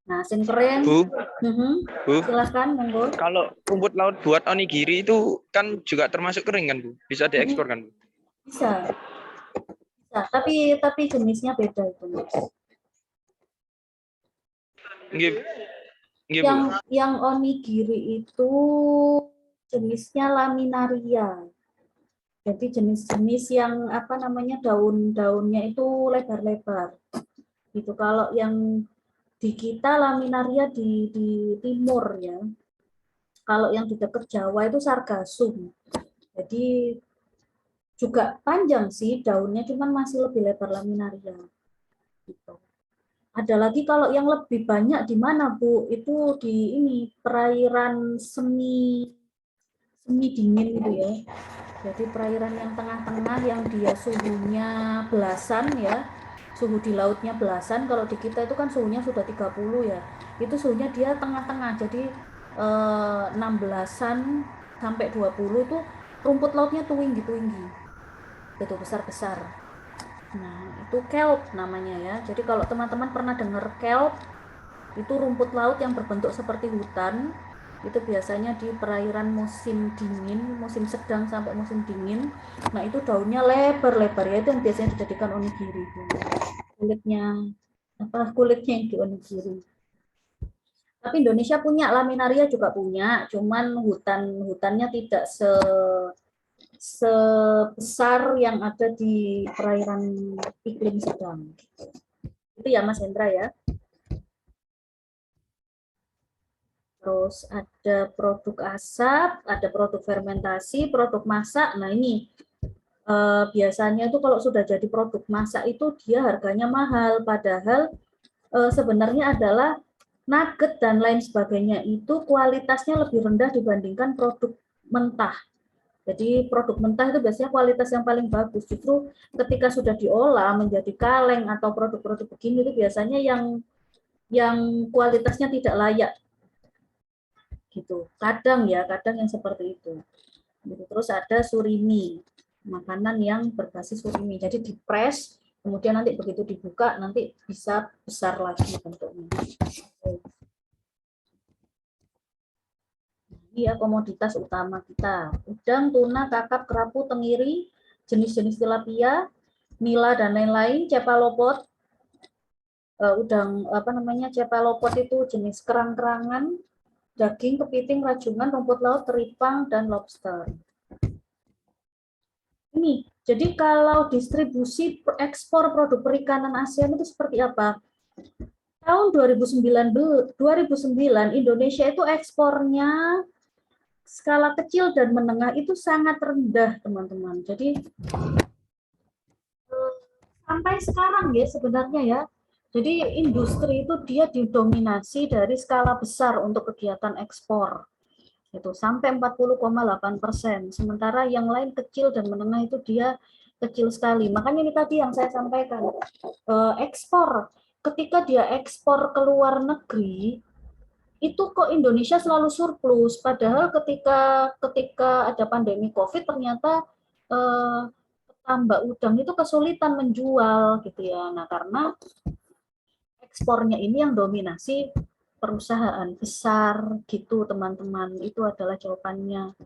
Nah, sing keren. Bu, Bu, Silahkan, monggo. kalau rumput laut buat onigiri itu kan juga termasuk kering kan, Bu? Bisa diekspor kan, Bu? Bisa. Bisa, tapi jenisnya beda itu, Mas. Nggih. Nggih, Bu. Yang onigiri itu jenisnya laminaria. Jadi jenis-jenis yang apa namanya daun-daunnya itu lebar-lebar. Gitu. Kalau yang di kita laminaria di timur ya. Kalau yang di dekat Jawa itu sargasum. Jadi juga panjang sih daunnya, cuman masih lebih lebar laminaria. Gitu. Ada lagi kalau yang lebih banyak di mana, Bu? Itu di ini perairan semi dingin gitu ya. Jadi perairan yang tengah-tengah yang dia suhunya belasan ya. Suhu di lautnya belasan, kalau di kita itu kan suhunya sudah 30 ya. Itu suhunya dia tengah-tengah. Jadi 16-an sampai 20 itu rumput lautnya tinggi-tinggi. Itu besar-besar. Nah, itu kelp namanya ya. Jadi kalau teman-teman pernah dengar kelp, itu rumput laut yang berbentuk seperti hutan. Itu biasanya di perairan musim dingin, musim sedang sampai musim dingin. Nah, itu daunnya lebar-lebar ya, itu yang biasanya dijadikan onigiri. Kulitnya yang di onigiri. Tapi Indonesia punya, laminaria juga punya, cuman hutannya tidak sebesar yang ada di perairan iklim sedang. Itu ya Mas Hendra ya. Terus ada produk asap, ada produk fermentasi, produk masak. Nah ini biasanya itu kalau sudah jadi produk masak itu dia harganya mahal. Padahal sebenarnya adalah nugget dan lain sebagainya itu kualitasnya lebih rendah dibandingkan produk mentah. Jadi produk mentah itu biasanya kualitas yang paling bagus. Justru ketika sudah diolah menjadi kaleng atau produk-produk begini itu biasanya yang kualitasnya tidak layak. Gitu. Kadang yang seperti itu. Terus ada surimi, makanan yang berbasis surimi. Jadi dipres, kemudian nanti begitu dibuka nanti bisa besar lagi bentuknya. Iya, komoditas utama kita. Udang, tuna, kakap, kerapu, tenggiri, jenis-jenis tilapia, nila dan lain-lain, cepalopod. Udang cepalopod itu jenis kerang-kerangan, daging, kepiting, rajungan, rumput laut, teripang, dan lobster. Ini, jadi kalau distribusi ekspor produk perikanan ASEAN itu seperti apa? Tahun 2009 Indonesia itu ekspornya skala kecil dan menengah itu sangat rendah, teman-teman. Jadi sampai sekarang ya sebenarnya ya. Jadi industri itu dia didominasi dari skala besar untuk kegiatan ekspor. Itu sampai 40,8%. Sementara yang lain kecil dan menengah itu dia kecil sekali. Makanya ini tadi yang saya sampaikan. Ekspor, ketika dia ekspor ke luar negeri, itu kok Indonesia selalu surplus, padahal ketika ada pandemi COVID ternyata tambak udang itu kesulitan menjual gitu ya. Nah, karena ekspornya ini yang dominasi perusahaan besar gitu, teman-teman. Itu adalah jawabannya.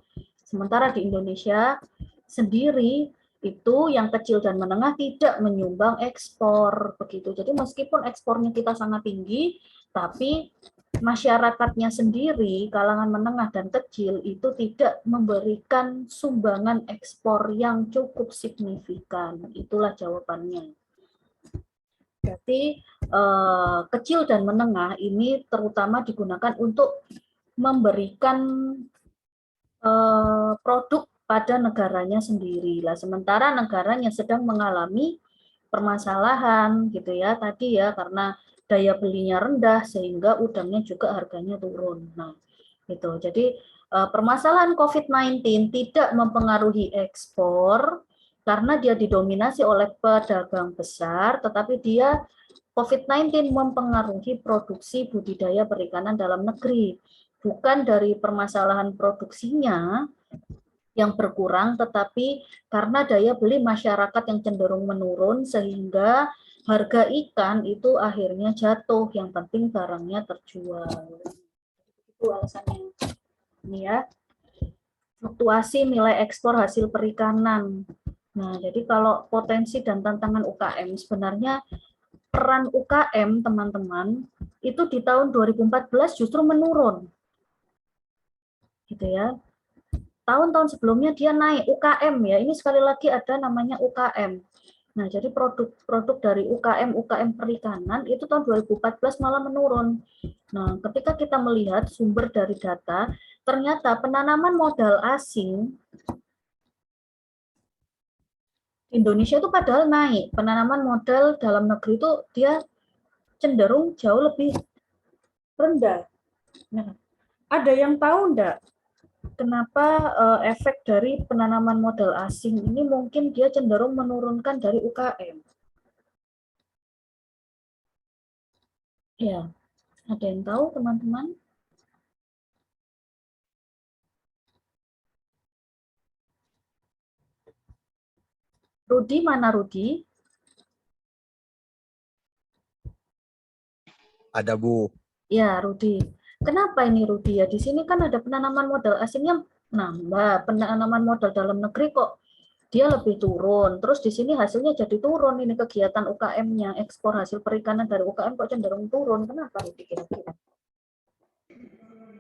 Sementara di Indonesia sendiri itu yang kecil dan menengah tidak menyumbang ekspor begitu. Jadi meskipun ekspornya kita sangat tinggi, tapi masyarakatnya sendiri, kalangan menengah dan kecil itu tidak memberikan sumbangan ekspor yang cukup signifikan. Itulah jawabannya. Berarti kecil dan menengah ini terutama digunakan untuk memberikan produk pada negaranya sendiri. Lah, sementara negaranya sedang mengalami permasalahan gitu ya tadi ya, karena daya belinya rendah sehingga udangnya juga harganya turun. Nah, gitu. Jadi permasalahan COVID-19 tidak mempengaruhi ekspor karena dia didominasi oleh pedagang besar, tetapi dia COVID-19 mempengaruhi produksi budidaya perikanan dalam negeri. Bukan dari permasalahan produksinya yang berkurang, tetapi karena daya beli masyarakat yang cenderung menurun sehingga harga ikan itu akhirnya jatuh, yang penting barangnya terjual. Itu alasannya. Ini ya, fluktuasi nilai ekspor hasil perikanan. Nah, jadi kalau potensi dan tantangan UKM, sebenarnya peran UKM, teman-teman, itu di tahun 2014 justru menurun. Gitu ya. Tahun-tahun sebelumnya dia naik UKM ya. Ini sekali lagi ada namanya UKM. Nah, jadi produk dari UKM perikanan itu tahun 2014 malah menurun. Nah, ketika kita melihat sumber dari data, ternyata penanaman modal asing Indonesia itu padahal naik. Penanaman modal dalam negeri itu dia cenderung jauh lebih rendah. Nah, ada yang tahu enggak kenapa efek dari penanaman modal asing ini mungkin dia cenderung menurunkan dari UKM? Ya, ada yang tahu teman-teman? Rudi, mana Rudi? Ada, Bu. Ya, Rudi. Kenapa ini Rudi ya? Di sini kan ada penanaman modal asingnya nambah, penanaman modal dalam negeri kok dia lebih turun. Terus di sini hasilnya jadi turun, ini kegiatan UKM-nya, ekspor hasil perikanan dari UKM kok cenderung turun. Kenapa Rudi kira-kira?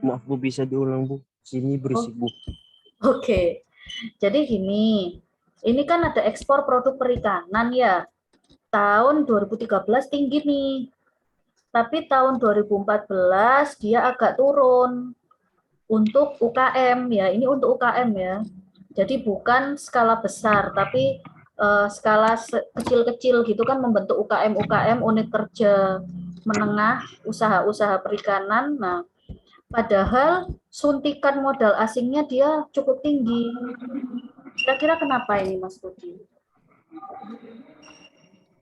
Maaf Bu, bisa diulang Bu. Sini berisik Bu. Oke. Jadi gini, ini kan ada ekspor produk perikanan ya. Tahun 2013 tinggi nih. Tapi tahun 2014 dia agak turun untuk UKM ya. Ini untuk UKM ya. Jadi bukan skala besar, tapi skala kecil-kecil gitu kan, membentuk UKM unit kerja menengah, usaha-usaha perikanan. Nah, padahal suntikan modal asingnya dia cukup tinggi. Kira-kira kenapa ini Mas Budi?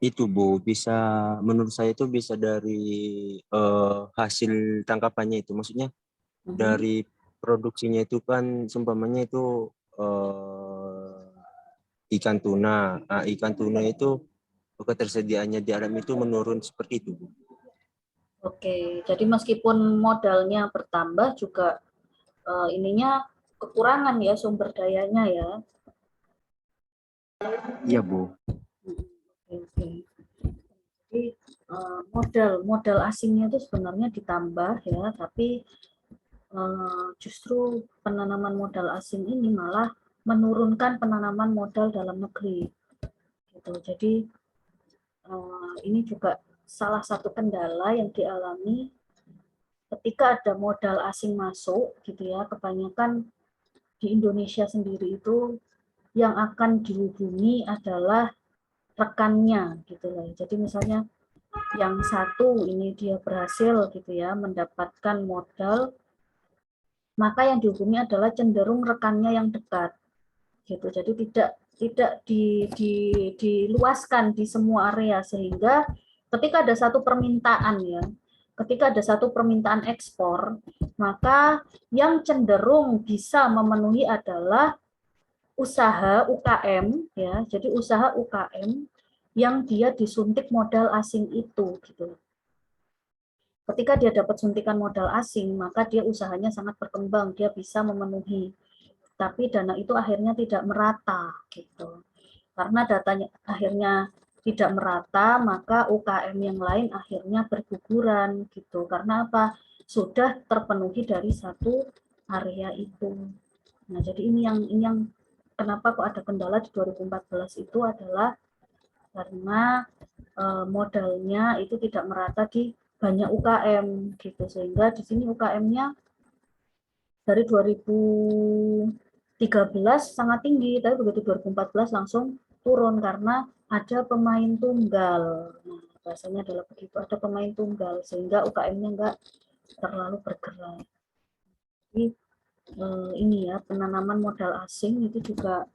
Itu Bu, bisa menurut saya itu bisa dari hasil tangkapannya itu. Maksudnya dari produksinya itu kan seumpamanya itu ikan tuna. Nah, ikan tuna itu ketersediaannya di alam itu menurun seperti itu Bu. Oke, jadi meskipun modalnya bertambah juga ininya kekurangan ya sumber dayanya ya. Iya Bu. Oke. Jadi modal asingnya itu sebenarnya ditambah ya, tapi justru penanaman modal asing ini malah menurunkan penanaman modal dalam negeri. Gitu. Jadi ini juga salah satu kendala yang dialami ketika ada modal asing masuk, gitu ya. Kebanyakan di Indonesia sendiri itu yang akan dihubungi adalah rekannya, gitu loh. Jadi misalnya yang satu ini dia berhasil gitu ya mendapatkan modal, maka yang dihubungi adalah cenderung rekannya yang dekat gitu. Jadi tidak diluaskan di semua area, sehingga ketika ada satu permintaan ya, ketika ada satu permintaan ekspor, maka yang cenderung bisa memenuhi adalah usaha UKM ya. Jadi usaha UKM yang dia disuntik modal asing itu gitu. Ketika dia dapat suntikan modal asing, maka dia usahanya sangat berkembang, dia bisa memenuhi. Tapi dana itu akhirnya tidak merata gitu. Karena datanya akhirnya tidak merata, maka UKM yang lain akhirnya berguguran gitu. Karena apa? Sudah terpenuhi dari satu area itu. Nah, jadi ini yang kenapa kok ada kendala di 2014 itu adalah karena modalnya itu tidak merata di banyak UKM gitu, sehingga di sini UKM-nya dari 2013 sangat tinggi, tapi begitu 2014 langsung turun karena ada pemain tunggal. Nah, bahasanya adalah begitu, ada pemain tunggal sehingga UKM-nya enggak terlalu bergerak. Jadi ini ya, penanaman modal asing itu juga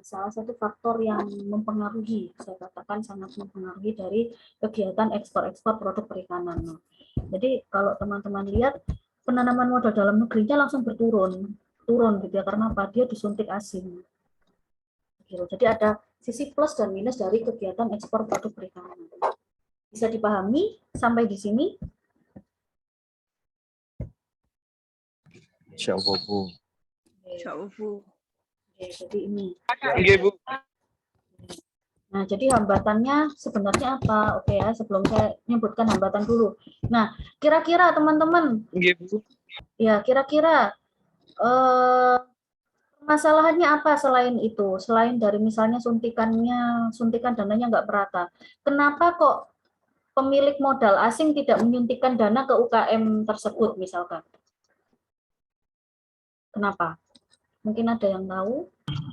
salah satu faktor yang mempengaruhi, saya katakan sangat mempengaruhi dari kegiatan ekspor-ekspor produk perikanan. Jadi kalau teman-teman lihat penanaman modal dalam negerinya langsung turun gitu ya, karena apa? Dia disuntik asing. Gitu. Jadi ada sisi plus dan minus dari kegiatan ekspor produk perikanan. Bisa dipahami sampai di sini? Insya Allah Bu. Oke, jadi ini. Oke, Bu. Nah, jadi hambatannya sebenarnya apa? Oke ya, sebelum saya menyebutkan hambatan dulu. Nah, kira-kira teman-teman, Oke, Bu. ya kira-kira masalahnya apa selain itu? Selain dari misalnya suntikan dananya nggak merata. Kenapa kok pemilik modal asing tidak menyuntikkan dana ke UKM tersebut misalkan? Kenapa? Mungkin ada yang tahu?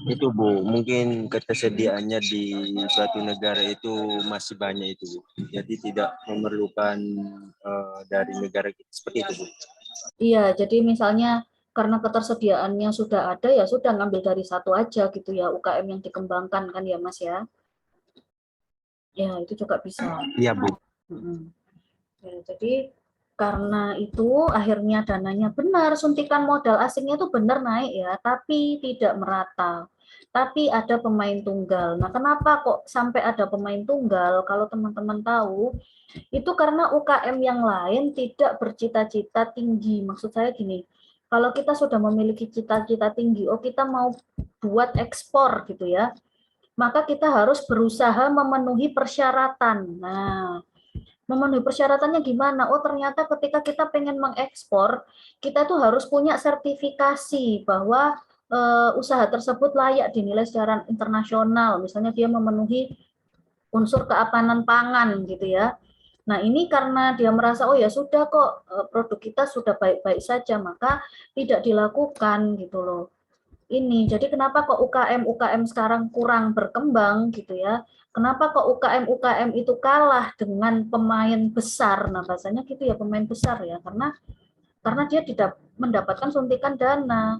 Itu Bu, mungkin ketersediaannya di suatu negara itu masih banyak itu Bu. Jadi tidak memerlukan dari negara kita seperti itu Bu. Iya, jadi misalnya karena ketersediaannya sudah ada, ya sudah ngambil dari satu aja gitu ya, UKM yang dikembangkan kan ya Mas ya. Ya, itu juga bisa. Iya Bu. Ya, jadi karena itu akhirnya dananya benar, suntikan modal asingnya itu benar naik ya, tapi tidak merata. Tapi ada pemain tunggal. Nah, kenapa kok sampai ada pemain tunggal? Kalau teman-teman tahu, itu karena UKM yang lain tidak bercita-cita tinggi. Maksud saya gini, kalau kita sudah memiliki cita-cita tinggi, oh kita mau buat ekspor gitu ya, maka kita harus berusaha memenuhi persyaratan. Nah, memenuhi persyaratannya gimana? Oh, ternyata ketika kita pengen mengekspor, kita tuh harus punya sertifikasi bahwa usaha tersebut layak dinilai secara internasional. Misalnya dia memenuhi unsur keamanan pangan gitu ya. Nah, ini karena dia merasa oh ya sudah kok produk kita sudah baik-baik saja, maka tidak dilakukan gitu loh. Ini jadi kenapa kok UKM sekarang kurang berkembang gitu ya? Kenapa kok UKM itu kalah dengan pemain besar? Nah, bahasanya gitu ya, pemain besar ya, karena dia tidak mendapatkan suntikan dana.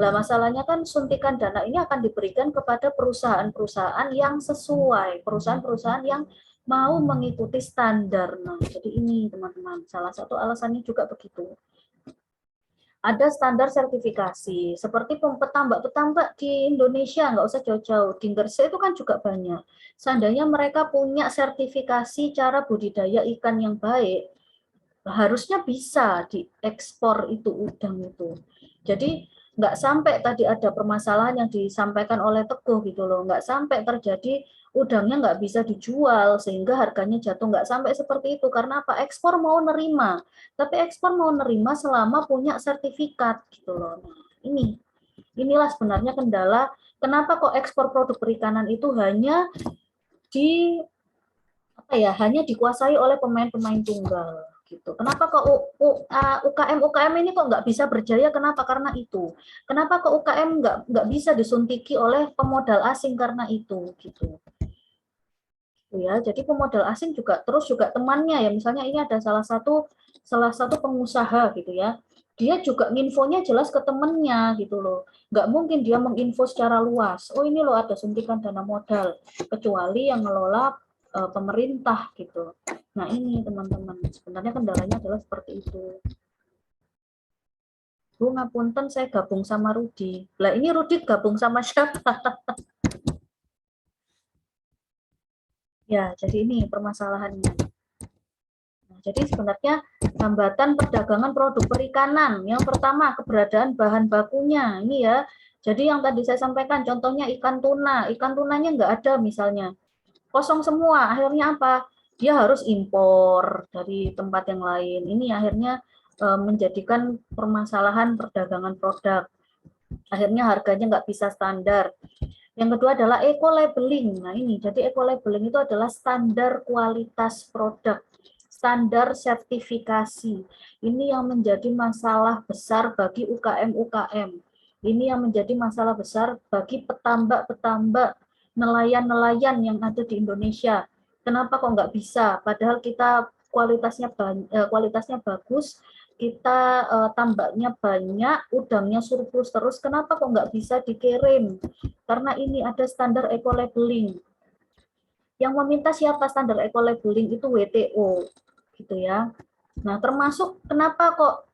Lah masalahnya kan suntikan dana ini akan diberikan kepada perusahaan-perusahaan yang sesuai, perusahaan-perusahaan yang mau mengikuti standar. Nah, jadi ini teman-teman, salah satu alasannya juga begitu. Ada standar sertifikasi, seperti petambak-petambak di Indonesia, nggak usah jauh-jauh, di Gresik itu kan juga banyak. Seandainya mereka punya sertifikasi cara budidaya ikan yang baik, harusnya bisa diekspor itu udang itu. Jadi nggak sampai tadi ada permasalahan yang disampaikan oleh Teguh gitu loh, nggak sampai terjadi udangnya nggak bisa dijual sehingga harganya jatuh, nggak sampai seperti itu. Karena apa? Ekspor mau nerima, tapi ekspor mau nerima selama punya sertifikat gitu loh. Nah, inilah sebenarnya kendala kenapa kok ekspor produk perikanan itu hanya di hanya dikuasai oleh pemain-pemain tunggal gitu. Kenapa kok UKM ini kok nggak bisa berjaya? Kenapa? Karena itu. Kenapa kok UKM nggak bisa disuntiki oleh pemodal asing? Karena itu gitu. Ya, jadi pemodal asing juga temannya ya. Misalnya ini ada salah satu pengusaha gitu ya. Dia juga nginfonya jelas ke temennya gitu loh. Nggak mungkin dia menginfo secara luas. Oh ini loh ada suntikan dana modal. Kecuali yang ngelola pemerintah gitu. Nah ini teman-teman, sebenarnya kendalanya adalah seperti itu. Bu ngapunten saya gabung sama Rudi. Lah ini Rudi gabung sama siapa? Ya, jadi ini permasalahannya. Nah, jadi sebenarnya hambatan perdagangan produk perikanan. Yang pertama, keberadaan bahan bakunya. Ini ya, jadi yang tadi saya sampaikan, contohnya ikan tuna. Ikan tunanya nggak ada misalnya. Kosong semua. Akhirnya apa? Dia harus impor dari tempat yang lain. Ini akhirnya menjadikan permasalahan perdagangan produk. Akhirnya harganya nggak bisa standar. Yang kedua adalah eco-labeling. Nah ini, jadi eco-labeling itu adalah standar kualitas produk, standar sertifikasi. Ini yang menjadi masalah besar bagi UKM-UKM. Ini yang menjadi masalah besar bagi petambak-petambak, nelayan-nelayan yang ada di Indonesia. Kenapa kok nggak bisa? Padahal kita kualitasnya bagus, kita tambaknya banyak, udangnya surplus terus, kenapa kok nggak bisa dikirim? Karena ini ada standar eco-labeling. Yang meminta siapa standar eco-labeling itu WTO, gitu ya. Nah, termasuk kenapa kok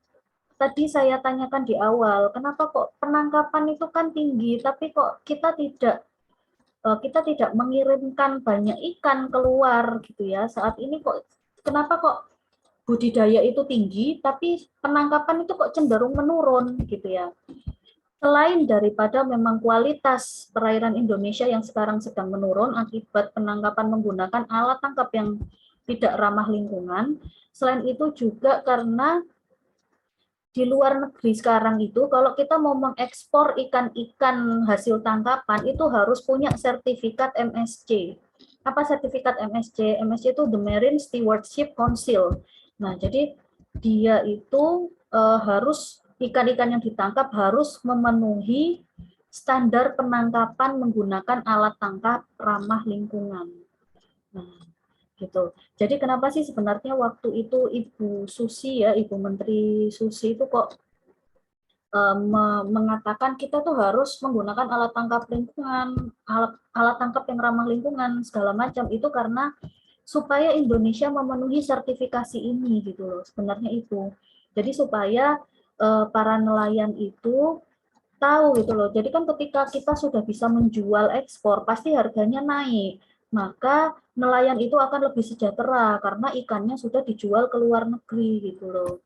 tadi saya tanyakan di awal, kenapa kok penangkapan itu kan tinggi, tapi kok kita tidak mengirimkan banyak ikan keluar gitu ya. Saat ini kok kenapa kok budidaya itu tinggi, tapi penangkapan itu kok cenderung menurun gitu ya. Selain daripada memang kualitas perairan Indonesia yang sekarang sedang menurun akibat penangkapan menggunakan alat tangkap yang tidak ramah lingkungan, selain itu juga karena di luar negeri sekarang itu kalau kita mau mengekspor ikan-ikan hasil tangkapan itu harus punya sertifikat MSC. Apa sertifikat MSC? MSC itu The Marine Stewardship Council. Nah, jadi dia itu harus ikan-ikan yang ditangkap harus memenuhi standar penangkapan menggunakan alat tangkap ramah lingkungan. Nah, gitu. Jadi kenapa sih sebenarnya waktu itu Ibu Susi ya, Ibu Menteri Susi itu kok mengatakan kita tuh harus menggunakan alat tangkap lingkungan, alat tangkap yang ramah lingkungan segala macam itu karena supaya Indonesia memenuhi sertifikasi ini gitu loh. Sebenarnya itu. Jadi supaya para nelayan itu tahu gitu loh. Jadi kan ketika kita sudah bisa menjual ekspor, pasti harganya naik. Maka nelayan itu akan lebih sejahtera karena ikannya sudah dijual ke luar negeri gitu loh.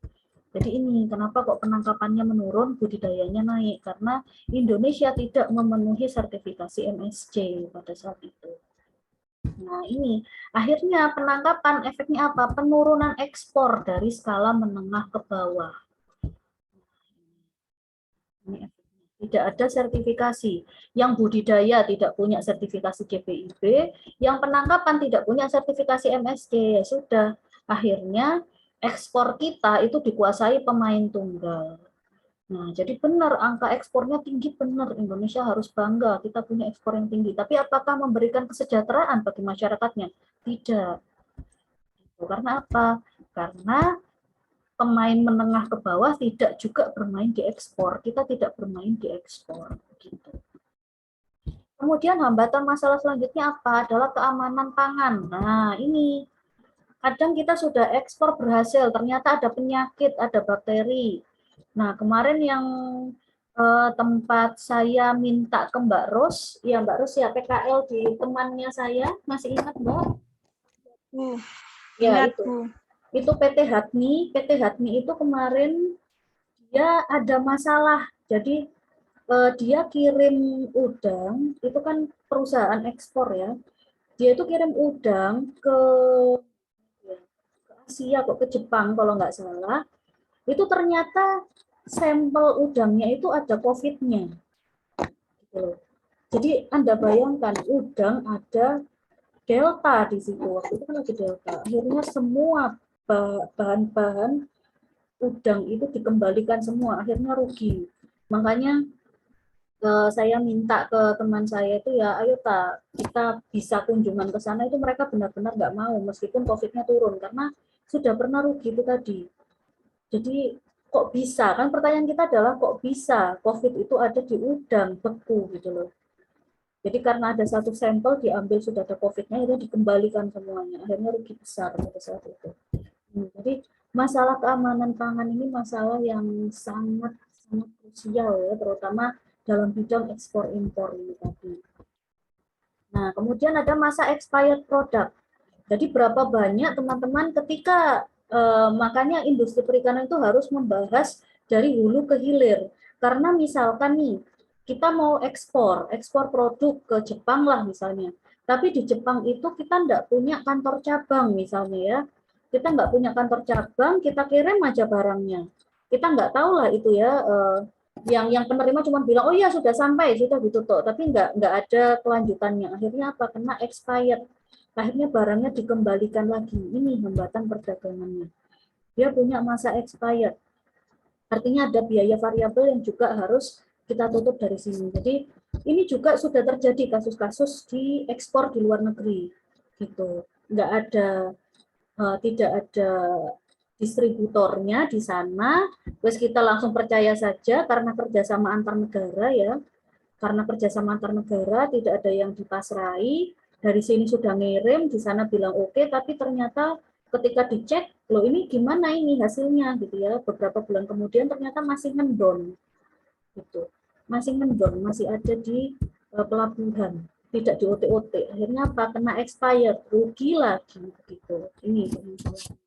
Jadi ini kenapa kok penangkapannya menurun, budidayanya naik karena Indonesia tidak memenuhi sertifikasi MSC pada saat itu. Nah ini akhirnya penangkapan efeknya apa? Penurunan ekspor dari skala menengah ke bawah. Ini tidak ada sertifikasi. Yang budidaya tidak punya sertifikasi GPIB, yang penangkapan tidak punya sertifikasi MSC, ya sudah. Akhirnya ekspor kita itu dikuasai pemain tunggal. Nah, jadi benar angka ekspornya tinggi, benar Indonesia harus bangga kita punya ekspor yang tinggi. Tapi apakah memberikan kesejahteraan bagi masyarakatnya? Tidak. Karena apa? Karena pemain menengah ke bawah tidak juga bermain di ekspor. Kita tidak bermain di ekspor. Gitu. Kemudian hambatan masalah selanjutnya apa? Adalah keamanan pangan. Nah, ini kadang kita sudah ekspor berhasil, ternyata ada penyakit, ada bakteri. Nah, kemarin yang tempat saya minta ke Mbak Ros, ya Mbak Ros ya PKL di temannya saya, masih ingat Mbak? Ya, Ingat, itu. Bu. Itu PT Hatmi itu kemarin dia ada masalah. Jadi dia kirim udang, itu kan perusahaan ekspor ya. Dia itu kirim udang ke Asia kok, ke Jepang kalau nggak salah. Itu ternyata sampel udangnya itu ada COVID-nya. Gitu. Jadi Anda bayangkan udang ada Delta di situ, waktu itu kan lagi Delta. Akhirnya semua bahan-bahan udang itu dikembalikan semua, akhirnya rugi. Makanya saya minta ke teman saya itu ya, ayo kita bisa kunjungan ke sana, itu mereka benar-benar nggak mau meskipun COVID-nya turun karena sudah pernah rugi itu tadi. Jadi kok bisa? Kan pertanyaan kita adalah kok bisa COVID itu ada di udang beku gitu loh. Jadi karena ada satu sampel diambil sudah ada COVID-nya, itu dikembalikan semuanya. Akhirnya rugi besar pada saat itu. Jadi masalah keamanan pangan ini masalah yang sangat krusial ya, terutama dalam bidang ekspor impor ini tadi. Nah, kemudian ada masa expired product. Jadi berapa banyak teman-teman ketika makanya industri perikanan itu harus membahas dari hulu ke hilir. Karena misalkan nih, kita mau ekspor produk ke Jepang lah misalnya. Tapi di Jepang itu kita nggak punya kantor cabang misalnya ya. Kita nggak punya kantor cabang, kita kirim aja barangnya. Kita nggak tahu lah itu ya, yang penerima cuma bilang, oh iya sudah sampai, sudah ditutup. Tapi nggak ada kelanjutannya. Akhirnya apa? Kena expired. Akhirnya barangnya dikembalikan lagi. Ini hambatan perdagangannya. Dia punya masa expired. Artinya ada biaya variabel yang juga harus kita tutup dari sini. Jadi ini juga sudah terjadi kasus-kasus di ekspor di luar negeri, gitu. Tidak ada distributornya di sana. Terus kita langsung percaya saja karena kerjasama antar negara ya. Karena kerjasama antar negara tidak ada yang dipasrai. Dari sini sudah ngirim, di sana bilang oke, tapi ternyata ketika dicek, loh ini gimana ini hasilnya gitu ya. Beberapa bulan kemudian ternyata masih ngendon. Gitu. Masih ngendon, masih ada di pelabuhan, tidak di OT-OT. Akhirnya apa? Kena expired, rugi lagi gitu. Ini masalahnya.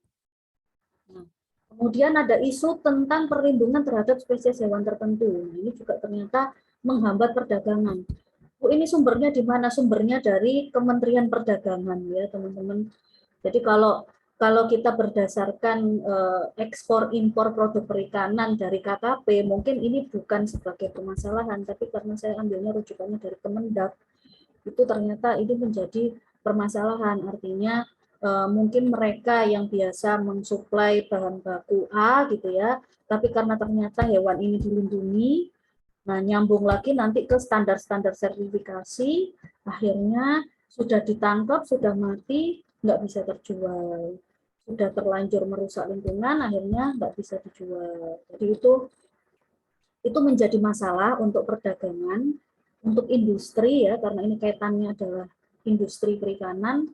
Nah, kemudian ada isu tentang perlindungan terhadap spesies hewan tertentu. Nah, ini juga ternyata menghambat perdagangan. Ini sumbernya di mana? Sumbernya dari Kementerian Perdagangan ya teman-teman. Jadi kalau kita berdasarkan ekspor impor produk perikanan dari KKP, mungkin ini bukan sebagai permasalahan, tapi karena saya ambilnya rujukannya dari Kemendak, itu ternyata ini menjadi permasalahan. Artinya mungkin mereka yang biasa mensuplai bahan baku A gitu ya, tapi karena ternyata hewan ini dilindungi, nah, nyambung lagi nanti ke standar-standar sertifikasi, akhirnya sudah ditangkap, sudah mati, nggak bisa terjual. Sudah terlanjur merusak lingkungan, akhirnya nggak bisa dijual. Jadi itu menjadi masalah untuk perdagangan, untuk industri ya, karena ini kaitannya adalah industri perikanan,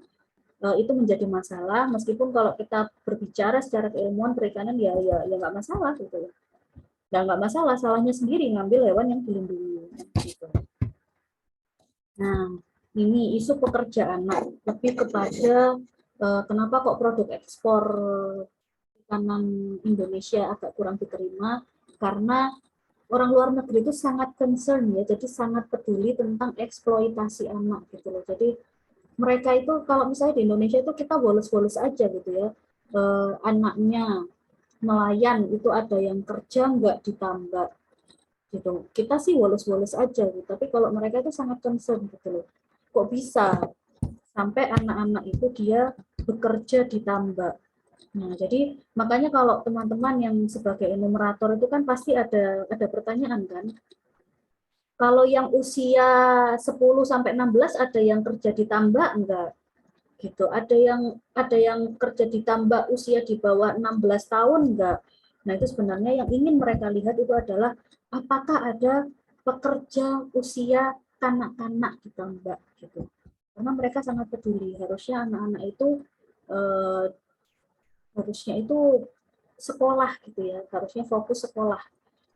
itu menjadi masalah, meskipun kalau kita berbicara secara keilmuan perikanan ya nggak masalah gitu ya. Nggak masalah, salahnya sendiri ngambil hewan yang dilindungi. Gitu. Nah, ini isu pekerjaan lebih kepada kenapa kok produk ekspor perikanan Indonesia agak kurang diterima, karena orang luar negeri itu sangat concern ya, jadi sangat peduli tentang eksploitasi anak gitu loh. Jadi mereka itu kalau misalnya di Indonesia itu kita bolos-bolos aja gitu ya, anaknya nelayan itu ada yang kerja nggak ditambah gitu. Kita sih woles-woles aja gitu. Tapi kalau mereka itu sangat concern gitu loh. Kok bisa sampai anak-anak itu dia bekerja ditambah. Nah, jadi makanya kalau teman-teman yang sebagai enumerator itu kan pasti ada pertanyaan kan. Kalau yang usia 10 sampai 16 ada yang kerja ditambah enggak? gitu. Ada yang kerja ditambah usia di bawah 16 tahun enggak. Nah, itu sebenarnya yang ingin mereka lihat itu adalah apakah ada pekerja usia kanak-kanak ditambah gitu. Karena mereka sangat peduli. Harusnya anak-anak itu harusnya itu sekolah gitu ya, harusnya fokus sekolah.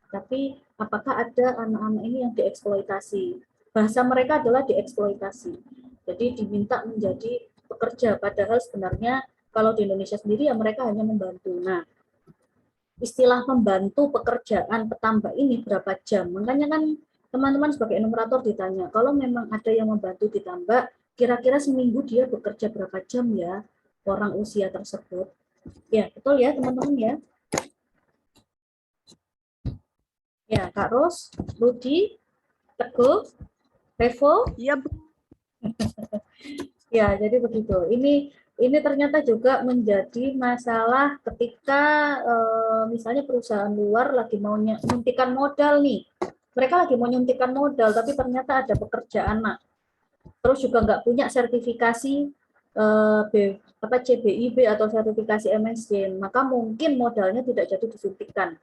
Tapi apakah ada anak-anak ini yang dieksploitasi? Bahasa mereka adalah dieksploitasi. Jadi diminta menjadi pekerja, padahal sebenarnya kalau di Indonesia sendiri ya mereka hanya membantu. Nah, istilah membantu pekerjaan petambak ini berapa jam? Makanya kan teman-teman sebagai enumerator ditanya, kalau memang ada yang membantu ditambak, kira-kira seminggu dia bekerja berapa jam ya orang usia tersebut? Ya, betul ya teman-teman ya. Ya, Kak Ros, Rudi, Teguh, Revo. Iya, Bu. Ya, jadi begitu. Ini ternyata juga menjadi masalah ketika misalnya perusahaan luar lagi mau nyuntikan modal nih. Mereka lagi mau nyuntikan modal, tapi ternyata ada pekerjaan anak. Terus juga nggak punya sertifikasi CBIB atau sertifikasi MSC, maka mungkin modalnya tidak jadi disuntikan.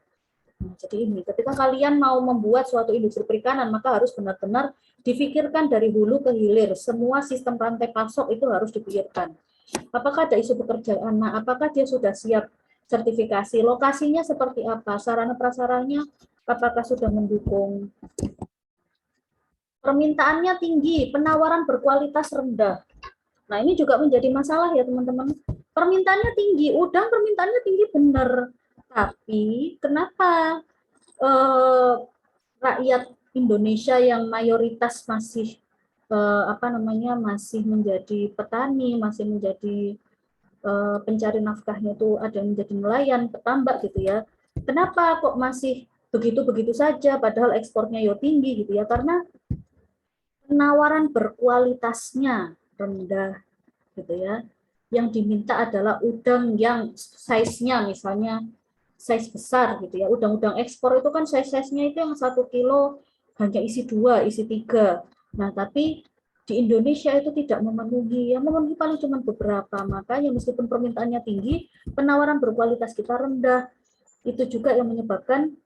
Nah, jadi ini, ketika kalian mau membuat suatu industri perikanan, maka harus benar-benar difikirkan dari hulu ke hilir. Semua sistem rantai pasok itu harus dipikirkan. Apakah ada isu pekerjaan? Nah, apakah dia sudah siap sertifikasi? Lokasinya seperti apa? Sarana prasaranya apakah sudah mendukung? Permintaannya tinggi, penawaran berkualitas rendah. Nah, ini juga menjadi masalah ya, teman-teman. Permintaannya tinggi, udang permintaannya tinggi benar. Tapi kenapa rakyat Indonesia yang mayoritas masih masih menjadi petani, masih menjadi pencari nafkahnya itu ada yang menjadi nelayan, petambak gitu ya. Kenapa kok masih begitu-begitu saja padahal ekspornya yo tinggi gitu ya? Karena penawaran berkualitasnya rendah gitu ya. Yang diminta adalah udang yang size-nya misalnya size besar gitu ya. Udang-udang ekspor itu kan size-nya itu yang 1 kilo hanya isi 2, isi 3. Nah, tapi di Indonesia itu tidak memenuhi, yang memenuhi paling cuma beberapa. Makanya meskipun permintaannya tinggi, penawaran berkualitas kita rendah. Itu juga yang menyebabkan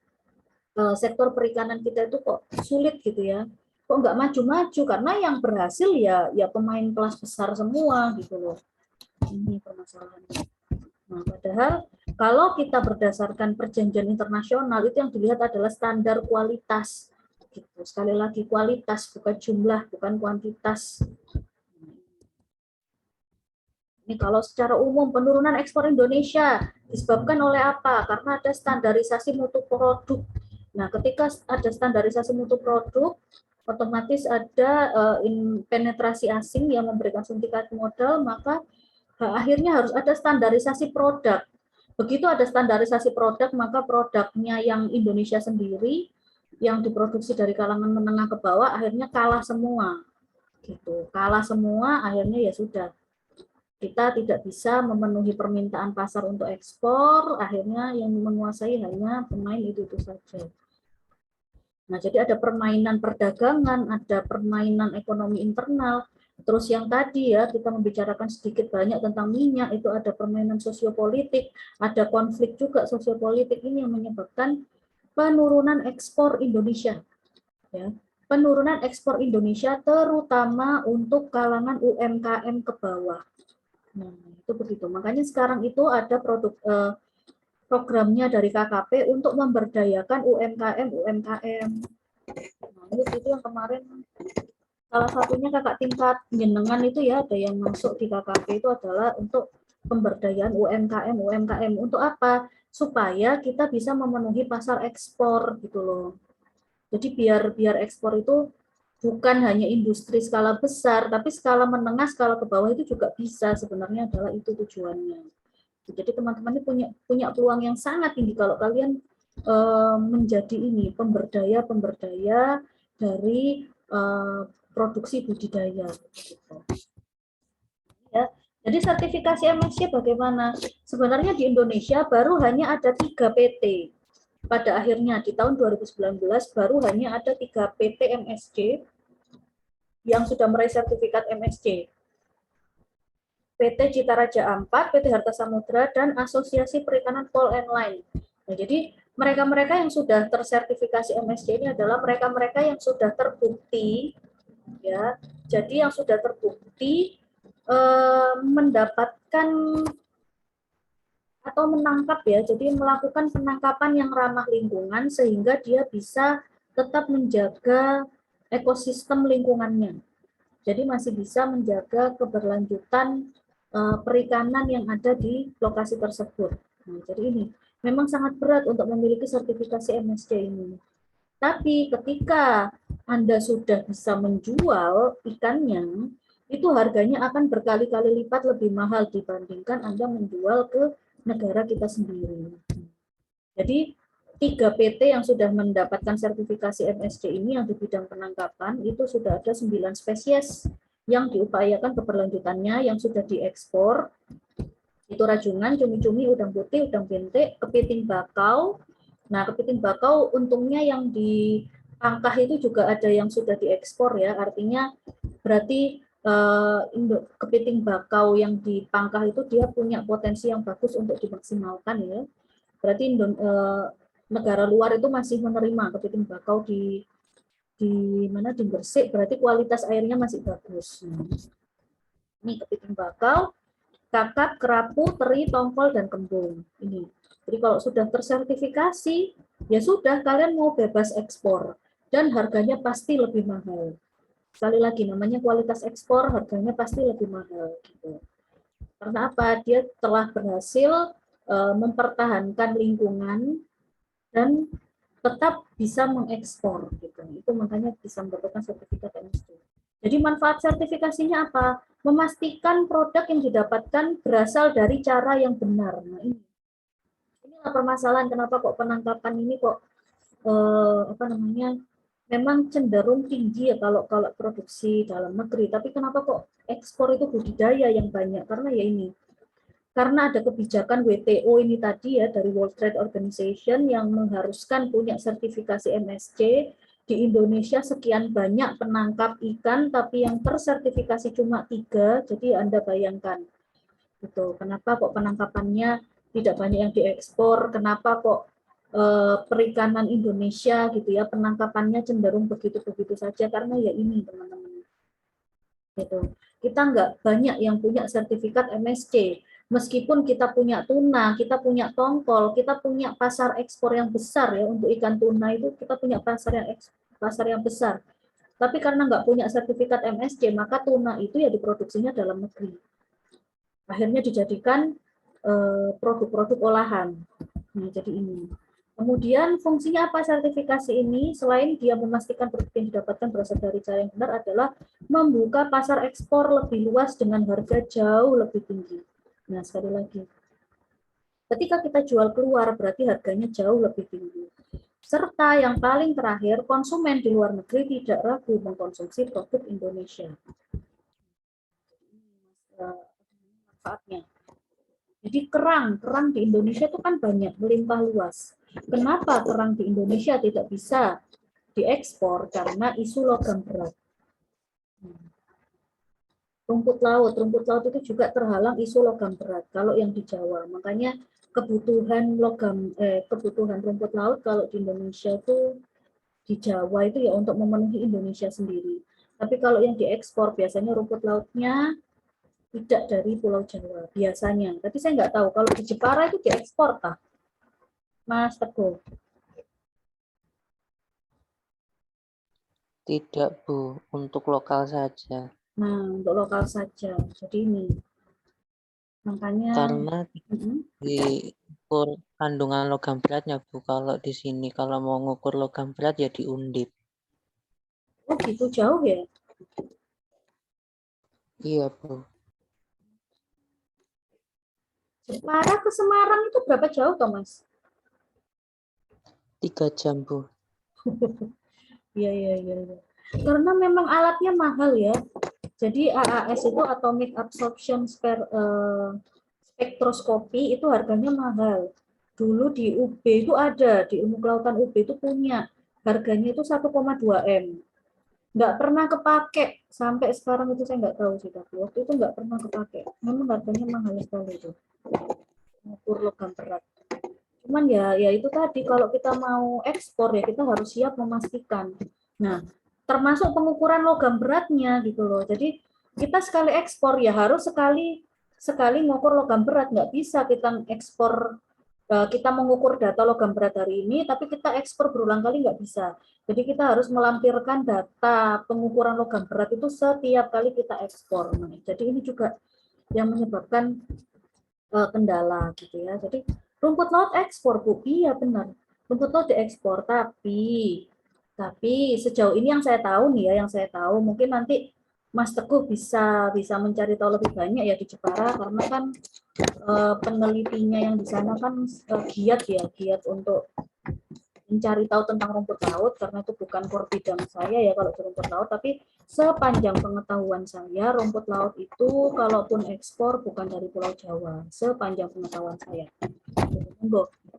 sektor perikanan kita itu kok sulit gitu ya. Kok nggak maju-maju, karena yang berhasil ya pemain kelas besar semua gitu loh. Ini permasalahannya. Nah, padahal kalau kita berdasarkan perjanjian internasional itu yang dilihat adalah standar kualitas. Gitu. Sekali lagi kualitas, bukan jumlah, bukan kuantitas. Ini kalau secara umum penurunan ekspor Indonesia disebabkan oleh apa? Karena ada standarisasi mutu produk. Nah, ketika ada standarisasi mutu produk, otomatis ada penetrasi asing yang memberikan suntikan modal, maka akhirnya harus ada standarisasi produk. Begitu ada standarisasi produk, maka produknya yang Indonesia sendiri, yang diproduksi dari kalangan menengah ke bawah, akhirnya kalah semua. Gitu. Kalah semua, akhirnya ya sudah. Kita tidak bisa memenuhi permintaan pasar untuk ekspor, akhirnya yang menguasai hanya pemain itu saja. Nah, jadi ada permainan perdagangan, ada permainan ekonomi internal, terus yang tadi ya kita membicarakan sedikit banyak tentang minyak, itu ada permainan sosiopolitik, ada konflik juga sosiopolitik, ini yang menyebabkan penurunan ekspor Indonesia. Ya. Penurunan ekspor Indonesia terutama untuk kalangan UMKM ke bawah. Nah, itu begitu. Makanya sekarang itu ada programnya dari KKP untuk memberdayakan UMKM. Nah, itu yang kemarin salah satunya kakak tingkat jenengan itu ya, ada yang masuk di KKP itu adalah untuk pemberdayaan UMKM. Untuk apa? Supaya kita bisa memenuhi pasar ekspor gitu loh. Jadi biar ekspor itu bukan hanya industri skala besar, tapi skala menengah, skala ke bawah itu juga bisa, sebenarnya adalah itu tujuannya. Jadi teman-teman ini punya peluang yang sangat tinggi kalau kalian menjadi ini pemberdaya dari produksi budidaya. Gitu. Ya. Jadi sertifikasi MSC bagaimana? Sebenarnya di Indonesia baru hanya ada 3 PT. Pada akhirnya di tahun 2019 baru hanya ada 3 PT MSC yang sudah meraih sertifikat MSC. PT Cita Raja Ampat, PT Harta Samudra, dan Asosiasi Perikanan Paul and Line. Nah, jadi mereka-mereka yang sudah tersertifikasi MSC ini adalah mereka-mereka yang sudah terbukti, ya. Jadi yang sudah terbukti mendapatkan atau menangkap, ya. Jadi melakukan penangkapan yang ramah lingkungan sehingga dia bisa tetap menjaga ekosistem lingkungannya. Jadi masih bisa menjaga keberlanjutan perikanan yang ada di lokasi tersebut. Nah, jadi ini memang sangat berat untuk memiliki sertifikasi MSC ini. Tapi ketika Anda sudah bisa menjual ikannya, itu harganya akan berkali-kali lipat lebih mahal dibandingkan Anda menjual ke negara kita sendiri. Jadi 3 PT yang sudah mendapatkan sertifikasi MSC ini yang di bidang penangkapan itu sudah ada 9 spesies yang diupayakan keberlanjutannya yang sudah diekspor. Itu rajungan, cumi-cumi, udang putih, udang bentek, kepiting bakau. Nah, kepiting bakau untungnya yang di Pangkah itu juga ada yang sudah diekspor, ya. Artinya berarti kepiting bakau yang di Pangkah itu dia punya potensi yang bagus untuk dimaksimalkan, ya. Berarti negara luar itu masih menerima kepiting bakau di mana di Gresik, berarti kualitas airnya masih bagus. Ini kepiting bakau, kakap, kerapu, teri, tongkol, dan kembung. Ini. Jadi kalau sudah tersertifikasi, ya sudah, kalian mau bebas ekspor. Dan harganya pasti lebih mahal. Sekali lagi, namanya kualitas ekspor, harganya pasti lebih mahal. Gitu. Karena apa? Dia telah berhasil mempertahankan lingkungan dan tetap bisa mengekspor. Gitu. Itu makanya bisa mendapatkan sertifikat MSC. Jadi manfaat sertifikasinya apa? Memastikan produk yang didapatkan berasal dari cara yang benar. Nah, inilah permasalahan kenapa kok penangkapan ini kok memang cenderung tinggi, ya kalau produksi dalam negeri. Tapi kenapa kok ekspor itu budidaya yang banyak? Karena ya ini. Karena ada kebijakan WTO ini tadi, ya, dari World Trade Organization yang mengharuskan punya sertifikasi MSC. Di Indonesia sekian banyak penangkap ikan, tapi yang tersertifikasi cuma 3, jadi Anda bayangkan. Gitu. Kenapa kok penangkapannya tidak banyak yang diekspor, kenapa kok perikanan Indonesia gitu ya, penangkapannya cenderung begitu-begitu saja, karena ya ini teman-teman. Gitu. Kita nggak banyak yang punya sertifikat MSC. Meskipun kita punya tuna, kita punya tongkol, kita punya pasar ekspor yang besar, ya, untuk ikan tuna itu kita punya pasar yang besar. Tapi karena nggak punya sertifikat MSC, maka tuna itu ya diproduksinya dalam negeri. Akhirnya dijadikan produk-produk olahan. Nah, jadi ini. Kemudian fungsinya apa sertifikasi ini? Selain dia memastikan produk yang didapatkan berasal dari cara yang benar, adalah membuka pasar ekspor lebih luas dengan harga jauh lebih tinggi. Nah, sekali lagi, ketika kita jual keluar berarti harganya jauh lebih tinggi. Serta yang paling terakhir, konsumen di luar negeri tidak ragu mengkonsumsi produk Indonesia. Manfaatnya. Jadi kerang di Indonesia itu kan banyak, melimpah luas. Kenapa kerang di Indonesia tidak bisa diekspor? Karena isu logam berat. Rumput laut itu juga terhalang isu logam berat kalau yang di Jawa. Makanya kebutuhan rumput laut kalau di Indonesia itu di Jawa itu ya untuk memenuhi Indonesia sendiri. Tapi kalau yang diekspor biasanya rumput lautnya tidak dari Pulau Jawa biasanya. Tapi saya nggak tahu kalau di Jepara itu diekspor kah, Mas Teguh? Tidak, Bu, untuk lokal saja. Nah, untuk lokal saja. Jadi ini. Makanya Karena diukur kandungan logam beratnya, Bu. Kalau di sini kalau mau ngukur logam berat ya di Undip. Oh, gitu jauh ya? Iya, Bu. Jepara ke Semarang itu berapa jauh, Thomas? 3 jam, Bu. Iya. Karena memang alatnya mahal, ya. Jadi AAS itu Atomic Absorption Spectroscopy itu harganya mahal. Dulu di UB itu ada, di Ilmu Kelautan UB itu punya. Harganya itu 1,2 M. nggak pernah kepake sampai sekarang itu, saya nggak tahu sih, tapi waktu itu nggak pernah kepake. Memang harganya mahal sekali itu, mengukur logam berat. Cuman ya itu tadi, kalau kita mau ekspor ya kita harus siap memastikan. Nah, termasuk pengukuran logam beratnya gitu loh. Jadi kita sekali ekspor ya harus sekali mengukur logam berat. Nggak bisa kita ekspor, kita mengukur data logam berat hari ini, tapi kita ekspor berulang kali, nggak bisa. Jadi kita harus melampirkan data pengukuran logam berat itu setiap kali kita ekspor. Nah, jadi ini juga yang menyebabkan kendala gitu ya. Jadi rumput laut ekspor, Bu. Iya benar. Rumput laut diekspor, tapi sejauh ini yang saya tahu nih ya, yang saya tahu mungkin nanti Mas Teguh bisa mencari tahu lebih banyak ya di Jepara, karena kan penelitinya yang di sana kan giat untuk mencari tahu tentang rumput laut, karena itu bukan core bidang saya ya kalau di rumput laut, tapi sepanjang pengetahuan saya rumput laut itu kalaupun ekspor bukan dari Pulau Jawa, sepanjang pengetahuan saya.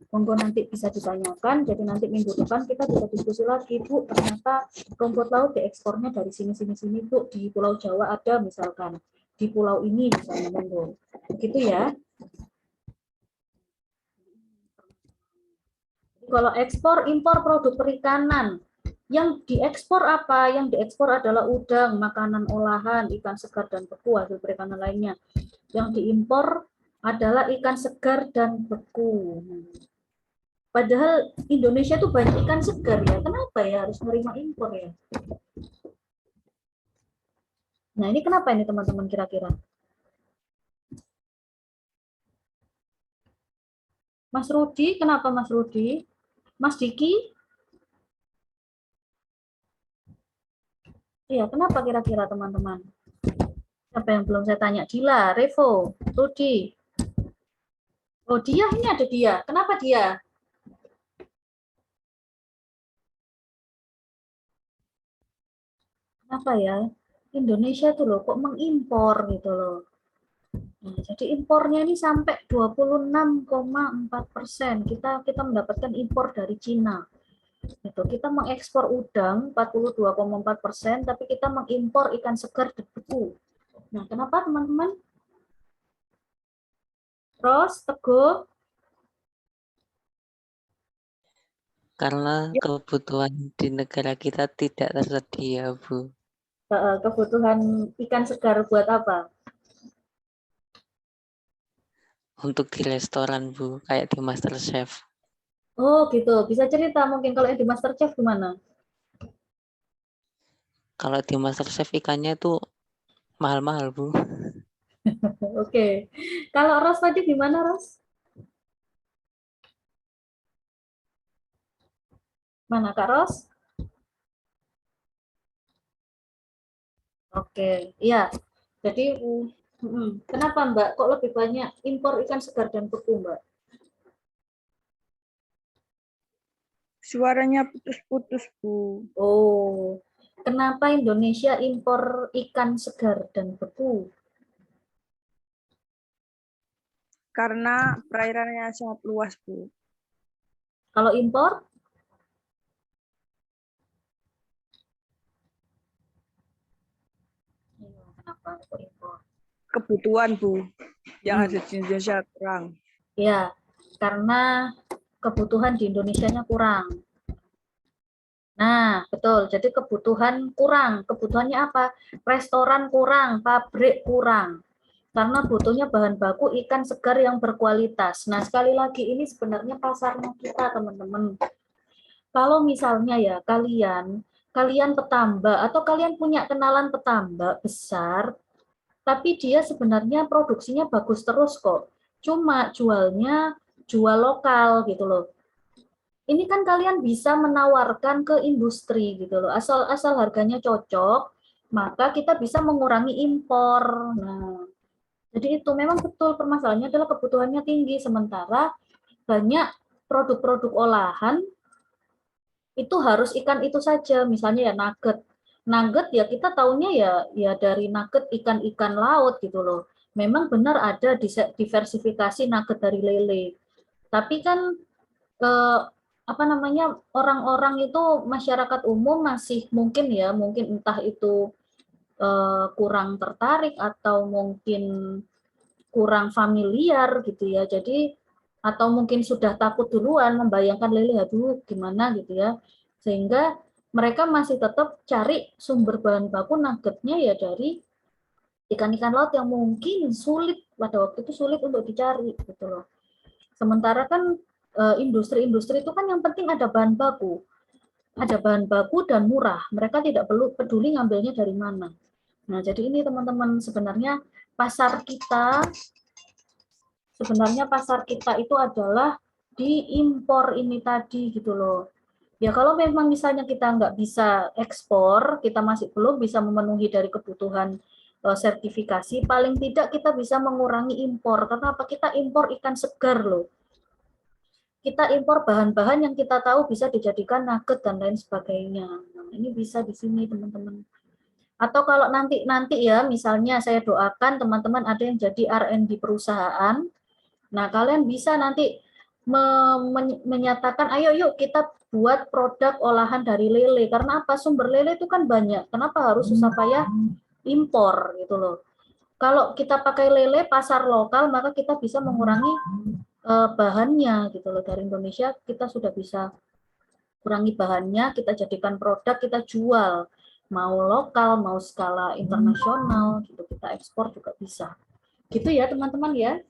Monggo nanti bisa ditanyakan, jadi nanti minggu depan kita bisa diskusi lagi, Bu, ternyata rumput laut diekspornya dari sini Bu, di Pulau Jawa ada misalkan, di pulau ini misalnya, monggo. Begitu ya. Kalau ekspor impor produk perikanan, yang diekspor apa? Yang diekspor adalah udang, makanan olahan, ikan segar dan beku, hasil perikanan lainnya. Yang diimpor adalah ikan segar dan beku. Padahal Indonesia tuh banyak ikan segar ya. Kenapa ya harus menerima impor ya? Nah, ini kenapa ini teman-teman kira-kira? Mas Rudi, kenapa Mas Rudi? Mas Diki? Iya, kenapa kira-kira teman-teman? Siapa yang belum saya tanya? Dila, Revo, Rudi. Oh, dia, ini ada dia. Kenapa dia? Kenapa ya? Indonesia tuh loh kok mengimpor gitu loh. Nah, jadi impornya ini sampai 26,4%. Kita mendapatkan impor dari Cina. Gitu. Kita mengekspor udang 42,4%, tapi kita mengimpor ikan segar dan beku. Nah, kenapa teman-teman? Ros, Teguh? Karena kebutuhan di negara kita tidak tersedia, Bu. Kebutuhan ikan segar buat apa? Untuk di restoran, Bu, kayak di MasterChef. Oh gitu, bisa cerita mungkin kalau yang di MasterChef gimana? Kalau di MasterChef ikannya tuh mahal-mahal, Bu. Oke, kalau Ros tadi gimana Ros? Mana Kak Ros? Oke, iya. Jadi kenapa Mbak kok lebih banyak impor ikan segar dan beku Mbak? Suaranya putus-putus, Bu. Oh, kenapa Indonesia impor ikan segar dan beku? Karena perairannya sangat luas, Bu. Kalau impor? Kenapa kok impor? Kebutuhan, Bu. Yang ada di Indonesia kurang. Ya, karena kebutuhan di Indonesianya kurang. Nah, betul. Jadi kebutuhan kurang. Kebutuhannya apa? Restoran kurang, pabrik kurang. Karena butuhnya bahan baku ikan segar yang berkualitas. Nah, sekali lagi ini sebenarnya pasarnya kita, teman-teman. Kalau misalnya ya kalian petambak atau kalian punya kenalan petambak besar, tapi dia sebenarnya produksinya bagus terus kok. Cuma jual lokal gitu loh. Ini kan kalian bisa menawarkan ke industri gitu loh. Asal harganya cocok, maka kita bisa mengurangi impor. Nah, jadi itu memang betul permasalahannya adalah kebutuhannya tinggi, sementara banyak produk-produk olahan itu harus ikan itu saja. Misalnya ya nugget. Nugget ya kita taunya ya dari nugget ikan-ikan laut gitu loh. Memang benar ada diversifikasi nugget dari lele. Tapi kan apa namanya, orang-orang itu masyarakat umum masih mungkin ya, mungkin entah itu kurang tertarik atau mungkin kurang familiar gitu ya. Jadi atau mungkin sudah takut duluan membayangkan lele, aduh gimana gitu ya. Sehingga mereka masih tetap cari sumber bahan baku nuggetnya ya dari ikan-ikan laut yang mungkin sulit pada waktu itu sulit untuk dicari gitu loh. Sementara kan industri-industri itu kan yang penting ada bahan baku. Ada bahan baku dan murah. Mereka tidak perlu peduli ngambilnya dari mana. Nah, jadi ini teman-teman sebenarnya pasar kita itu adalah diimpor ini tadi gitu loh. Ya kalau memang misalnya kita nggak bisa ekspor, kita masih belum bisa memenuhi dari kebutuhan sertifikasi, paling tidak kita bisa mengurangi impor. Karena apa? Kita impor ikan segar loh. Kita impor bahan-bahan yang kita tahu bisa dijadikan nugget dan lain sebagainya. Nah, ini bisa di sini teman-teman. Atau kalau nanti ya, misalnya saya doakan teman-teman ada yang jadi R&D perusahaan. Nah, kalian bisa nanti menyatakan, ayo yuk kita buat produk olahan dari lele. Karena apa? Sumber lele itu kan banyak. Kenapa harus susah payah impor gitu loh. Kalau kita pakai lele pasar lokal, maka kita bisa mengurangi bahannya gitu loh. Dari Indonesia kita sudah bisa kurangi bahannya, kita jadikan produk, kita jual. Mau lokal, mau skala internasional, gitu kita ekspor juga bisa. Gitu ya teman-teman ya.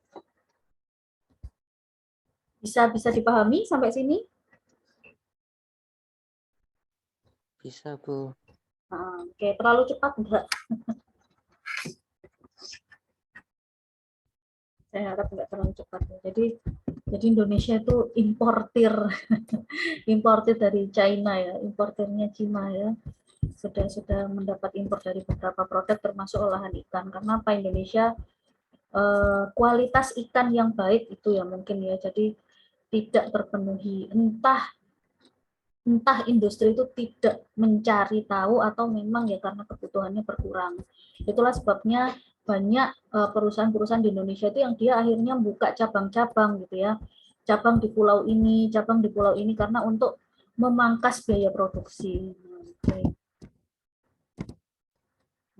Bisa dipahami sampai sini? Bisa, Bu. Oke, terlalu cepat enggak? Saya harap enggak terlalu cepat. Jadi Indonesia itu importir dari China ya, importirnya Cina ya. Sudah mendapat impor dari beberapa produk termasuk olahan ikan. Karena apa? Indonesia kualitas ikan yang baik itu ya mungkin ya, jadi tidak terpenuhi, entah industri itu tidak mencari tahu atau memang ya karena kebutuhannya berkurang. Itulah sebabnya banyak perusahaan-perusahaan di Indonesia itu yang dia akhirnya buka cabang-cabang gitu ya, cabang di pulau ini, karena untuk memangkas biaya produksi.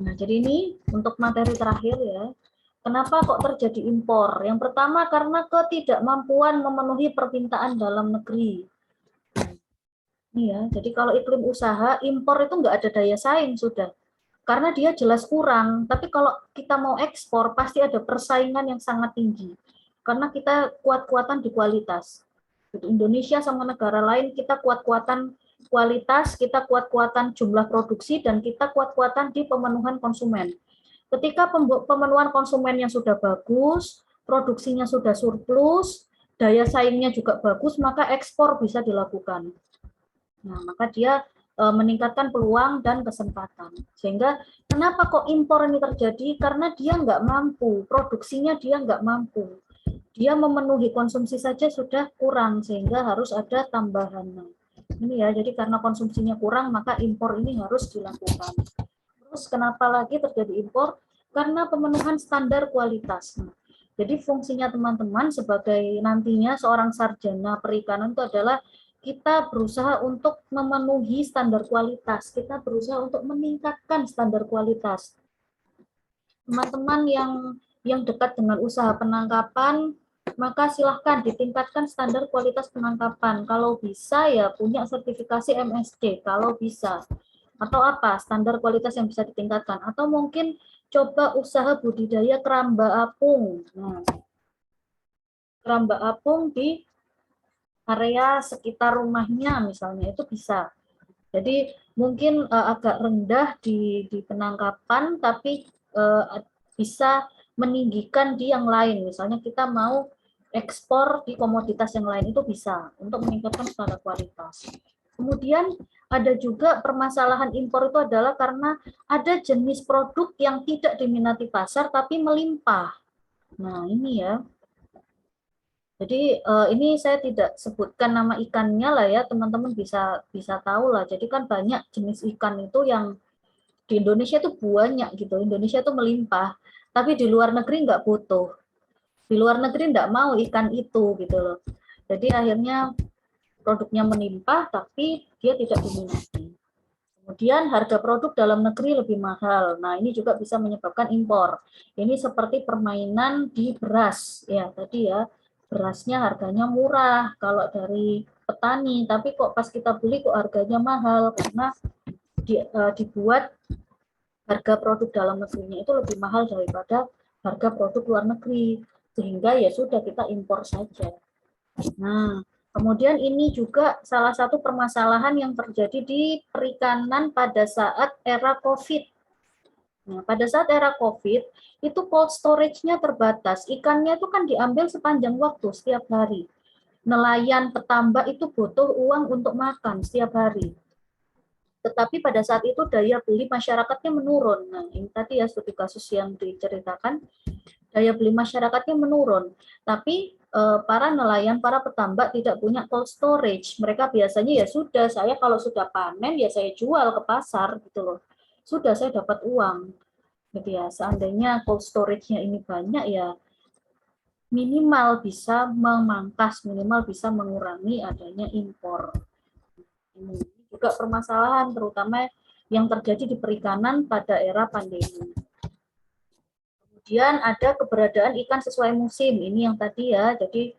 Nah, jadi ini untuk materi terakhir ya. Kenapa kok terjadi impor? Yang pertama karena ketidakmampuan memenuhi permintaan dalam negeri. Ini ya, jadi kalau iklim usaha, impor itu nggak ada daya saing sudah. Karena dia jelas kurang, tapi kalau kita mau ekspor, pasti ada persaingan yang sangat tinggi. Karena kita kuat-kuatan di kualitas. Indonesia sama negara lain, kita kuat-kuatan kualitas, kita kuat-kuatan jumlah produksi, dan kita kuat-kuatan di pemenuhan konsumen. Ketika pemenuhan konsumennya sudah bagus, produksinya sudah surplus, daya saingnya juga bagus, maka ekspor bisa dilakukan. Nah, maka dia meningkatkan peluang dan kesempatan. Sehingga kenapa kok impor ini terjadi? Karena dia nggak mampu, produksinya dia nggak mampu. Dia memenuhi konsumsi saja sudah kurang, sehingga harus ada tambahan. Ini ya, jadi karena konsumsinya kurang, maka impor ini harus dilakukan. Terus kenapa lagi terjadi impor? Karena pemenuhan standar kualitas. Jadi fungsinya teman-teman sebagai nantinya seorang sarjana perikanan itu adalah kita berusaha untuk memenuhi standar kualitas. Kita berusaha untuk meningkatkan standar kualitas. Teman-teman yang dekat dengan usaha penangkapan, maka silahkan ditingkatkan standar kualitas penangkapan. Kalau bisa ya punya sertifikasi MSC, kalau bisa. Atau apa standar kualitas yang bisa ditingkatkan, atau mungkin coba usaha budidaya keramba apung. Nah, keramba apung di area sekitar rumahnya misalnya itu bisa. Jadi mungkin agak rendah di penangkapan, tapi bisa meninggikan di yang lain. Misalnya kita mau ekspor di komoditas yang lain, itu bisa untuk meningkatkan standar kualitas. Kemudian ada juga permasalahan impor itu adalah karena ada jenis produk yang tidak diminati pasar tapi melimpah. Nah, ini ya. Jadi ini saya tidak sebutkan nama ikannya lah ya, teman-teman bisa tahu lah. Jadi kan banyak jenis ikan itu yang di Indonesia itu banyak gitu. Indonesia itu melimpah, tapi di luar negeri nggak butuh. Di luar negeri nggak mau ikan itu gitu loh. Jadi akhirnya produknya melimpah tapi dia tidak diminati. Kemudian harga produk dalam negeri lebih mahal. Nah, ini juga bisa menyebabkan impor. Ini seperti permainan di beras. Ya, tadi ya, berasnya harganya murah kalau dari petani, tapi kok pas kita beli kok harganya mahal karena dibuat harga produk dalam negerinya itu lebih mahal daripada harga produk luar negeri. Sehingga ya sudah kita impor saja. Nah, kemudian ini juga salah satu permasalahan yang terjadi di perikanan pada saat era COVID. Nah, pada saat era COVID, itu cold storage-nya terbatas. Ikannya itu kan diambil sepanjang waktu, setiap hari. Nelayan, petambak itu butuh uang untuk makan setiap hari. Tetapi pada saat itu daya beli masyarakatnya menurun. Nah, ini tadi ya studi kasus yang diceritakan, daya beli masyarakatnya menurun. Tapi para nelayan, para petambak tidak punya cold storage. Mereka biasanya ya sudah, saya kalau sudah panen ya saya jual ke pasar gitu loh. Sudah saya dapat uang. Gitu ya. Seandainya cold storage-nya ini banyak ya minimal bisa memangkas, minimal bisa mengurangi adanya impor. Ini juga permasalahan terutama yang terjadi di perikanan pada era pandemi. Kemudian ada keberadaan ikan sesuai musim. Ini yang tadi ya, jadi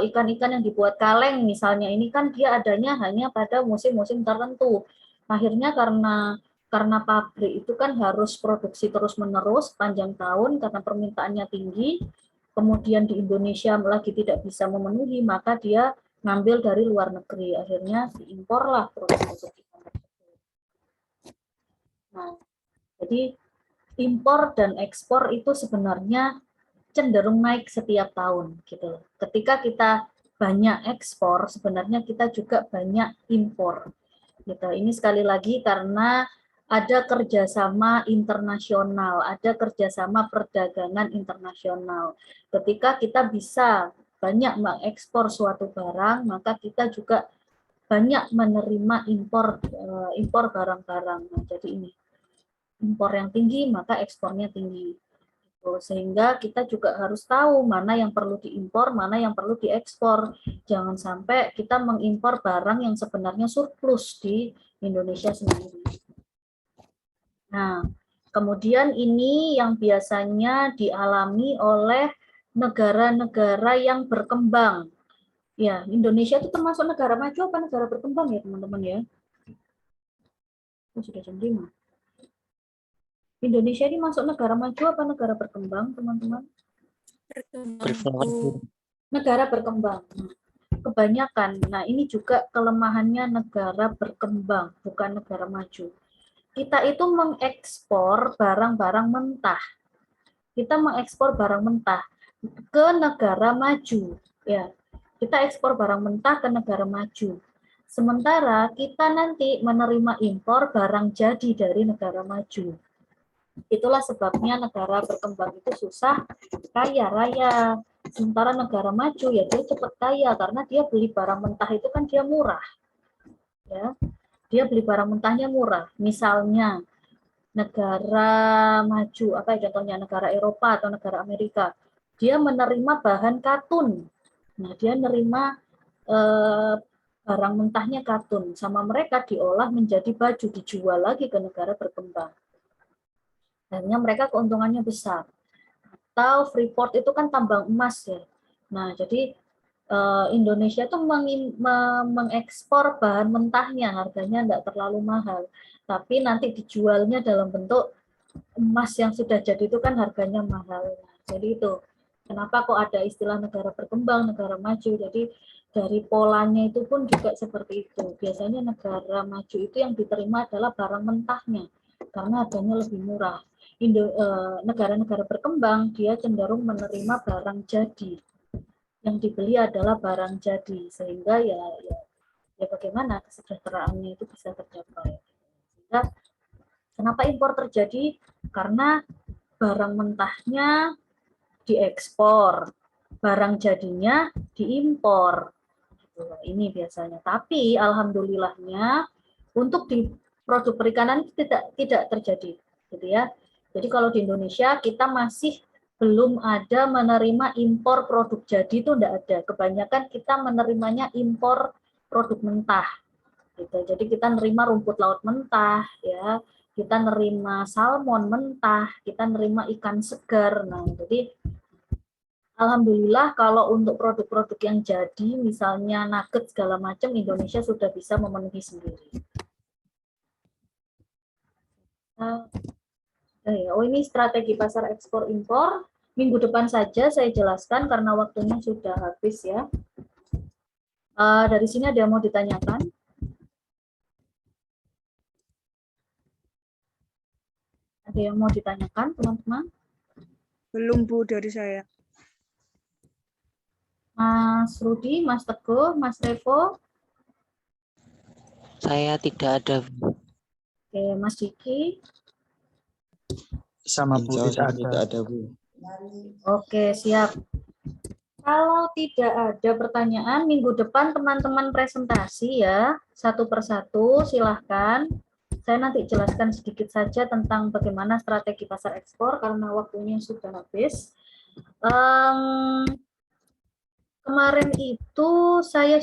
ikan-ikan yang dibuat kaleng misalnya, ini kan dia adanya hanya pada musim-musim tertentu. Akhirnya karena pabrik itu kan harus produksi terus-menerus panjang tahun karena permintaannya tinggi, kemudian di Indonesia lagi tidak bisa memenuhi, maka dia ngambil dari luar negeri. Akhirnya diimporlah produk-produk ikan tersebut. Nah, jadi impor dan ekspor itu sebenarnya cenderung naik setiap tahun gitu. Ketika kita banyak ekspor, sebenarnya kita juga banyak impor. Gitu. Ini sekali lagi karena ada kerjasama internasional, ada kerjasama perdagangan internasional. Ketika kita bisa banyak mengekspor suatu barang, maka kita juga banyak menerima impor barang-barang. Nah, jadi ini impor yang tinggi, maka ekspornya tinggi. Sehingga kita juga harus tahu mana yang perlu diimpor, mana yang perlu diekspor. Jangan sampai kita mengimpor barang yang sebenarnya surplus di Indonesia sendiri. Nah, kemudian ini yang biasanya dialami oleh negara-negara yang berkembang. Ya, Indonesia itu termasuk negara maju apa negara berkembang ya, teman-teman ya? Sudah jam 5. Indonesia ini masuk negara maju apa negara berkembang, teman-teman? Negara berkembang. Kebanyakan. Nah, ini juga kelemahannya negara berkembang, bukan negara maju. Kita itu mengekspor barang-barang mentah. Kita mengekspor barang mentah ke negara maju. Ya, kita ekspor barang mentah ke negara maju. Sementara kita nanti menerima impor barang jadi dari negara maju. Itulah sebabnya negara berkembang itu susah kaya raya. Sementara negara maju ya dia cepat kaya karena dia beli barang mentah itu kan dia murah. Ya. Dia beli barang mentahnya murah. Misalnya negara maju, apa ya contohnya negara Eropa atau negara Amerika, dia menerima bahan katun. Nah, dia menerima barang mentahnya katun, sama mereka diolah menjadi baju, dijual lagi ke negara berkembang. Akhirnya mereka keuntungannya besar. Atau Freeport itu kan tambang emas ya. Nah, jadi Indonesia itu mengekspor bahan mentahnya, harganya tidak terlalu mahal. Tapi nanti dijualnya dalam bentuk emas yang sudah jadi itu kan harganya mahal. Jadi itu kenapa kok ada istilah negara berkembang, negara maju. Jadi dari polanya itu pun juga seperti itu. Biasanya negara maju itu yang diterima adalah barang mentahnya karena harganya lebih murah. Negara-negara berkembang dia cenderung menerima barang jadi. Yang dibeli adalah barang jadi, sehingga ya bagaimana kesejahteraannya itu bisa tercapai. Sehingga kenapa impor terjadi? Karena barang mentahnya diekspor, barang jadinya diimpor. Ini biasanya. Tapi alhamdulillahnya untuk di produk perikanan tidak terjadi, gitu ya. Jadi kalau di Indonesia kita masih belum ada menerima impor produk jadi, itu tidak ada. Kebanyakan kita menerimanya impor produk mentah gitu. Jadi kita nerima rumput laut mentah ya, kita nerima salmon mentah, kita nerima ikan segar. Nah, jadi alhamdulillah kalau untuk produk-produk yang jadi misalnya nugget segala macam Indonesia sudah bisa memenuhi sendiri. Oh, ini strategi pasar ekspor impor. Minggu depan saja saya jelaskan karena waktunya sudah habis ya. Dari sini ada yang mau ditanyakan? Ada yang mau ditanyakan, teman-teman? Belum Bu dari saya. Mas Rudi, Mas Teguh, Mas Revo, Saya tidak ada. oke, Mas Diki, Sama Bu, Insya Allah tidak ada. tidak ada, Bu. oke siap. Kalau tidak ada pertanyaan, minggu depan teman-teman presentasi ya, satu persatu, silahkan. Saya nanti jelaskan sedikit saja tentang bagaimana strategi pasar ekspor karena waktunya sudah habis. Kemarin itu saya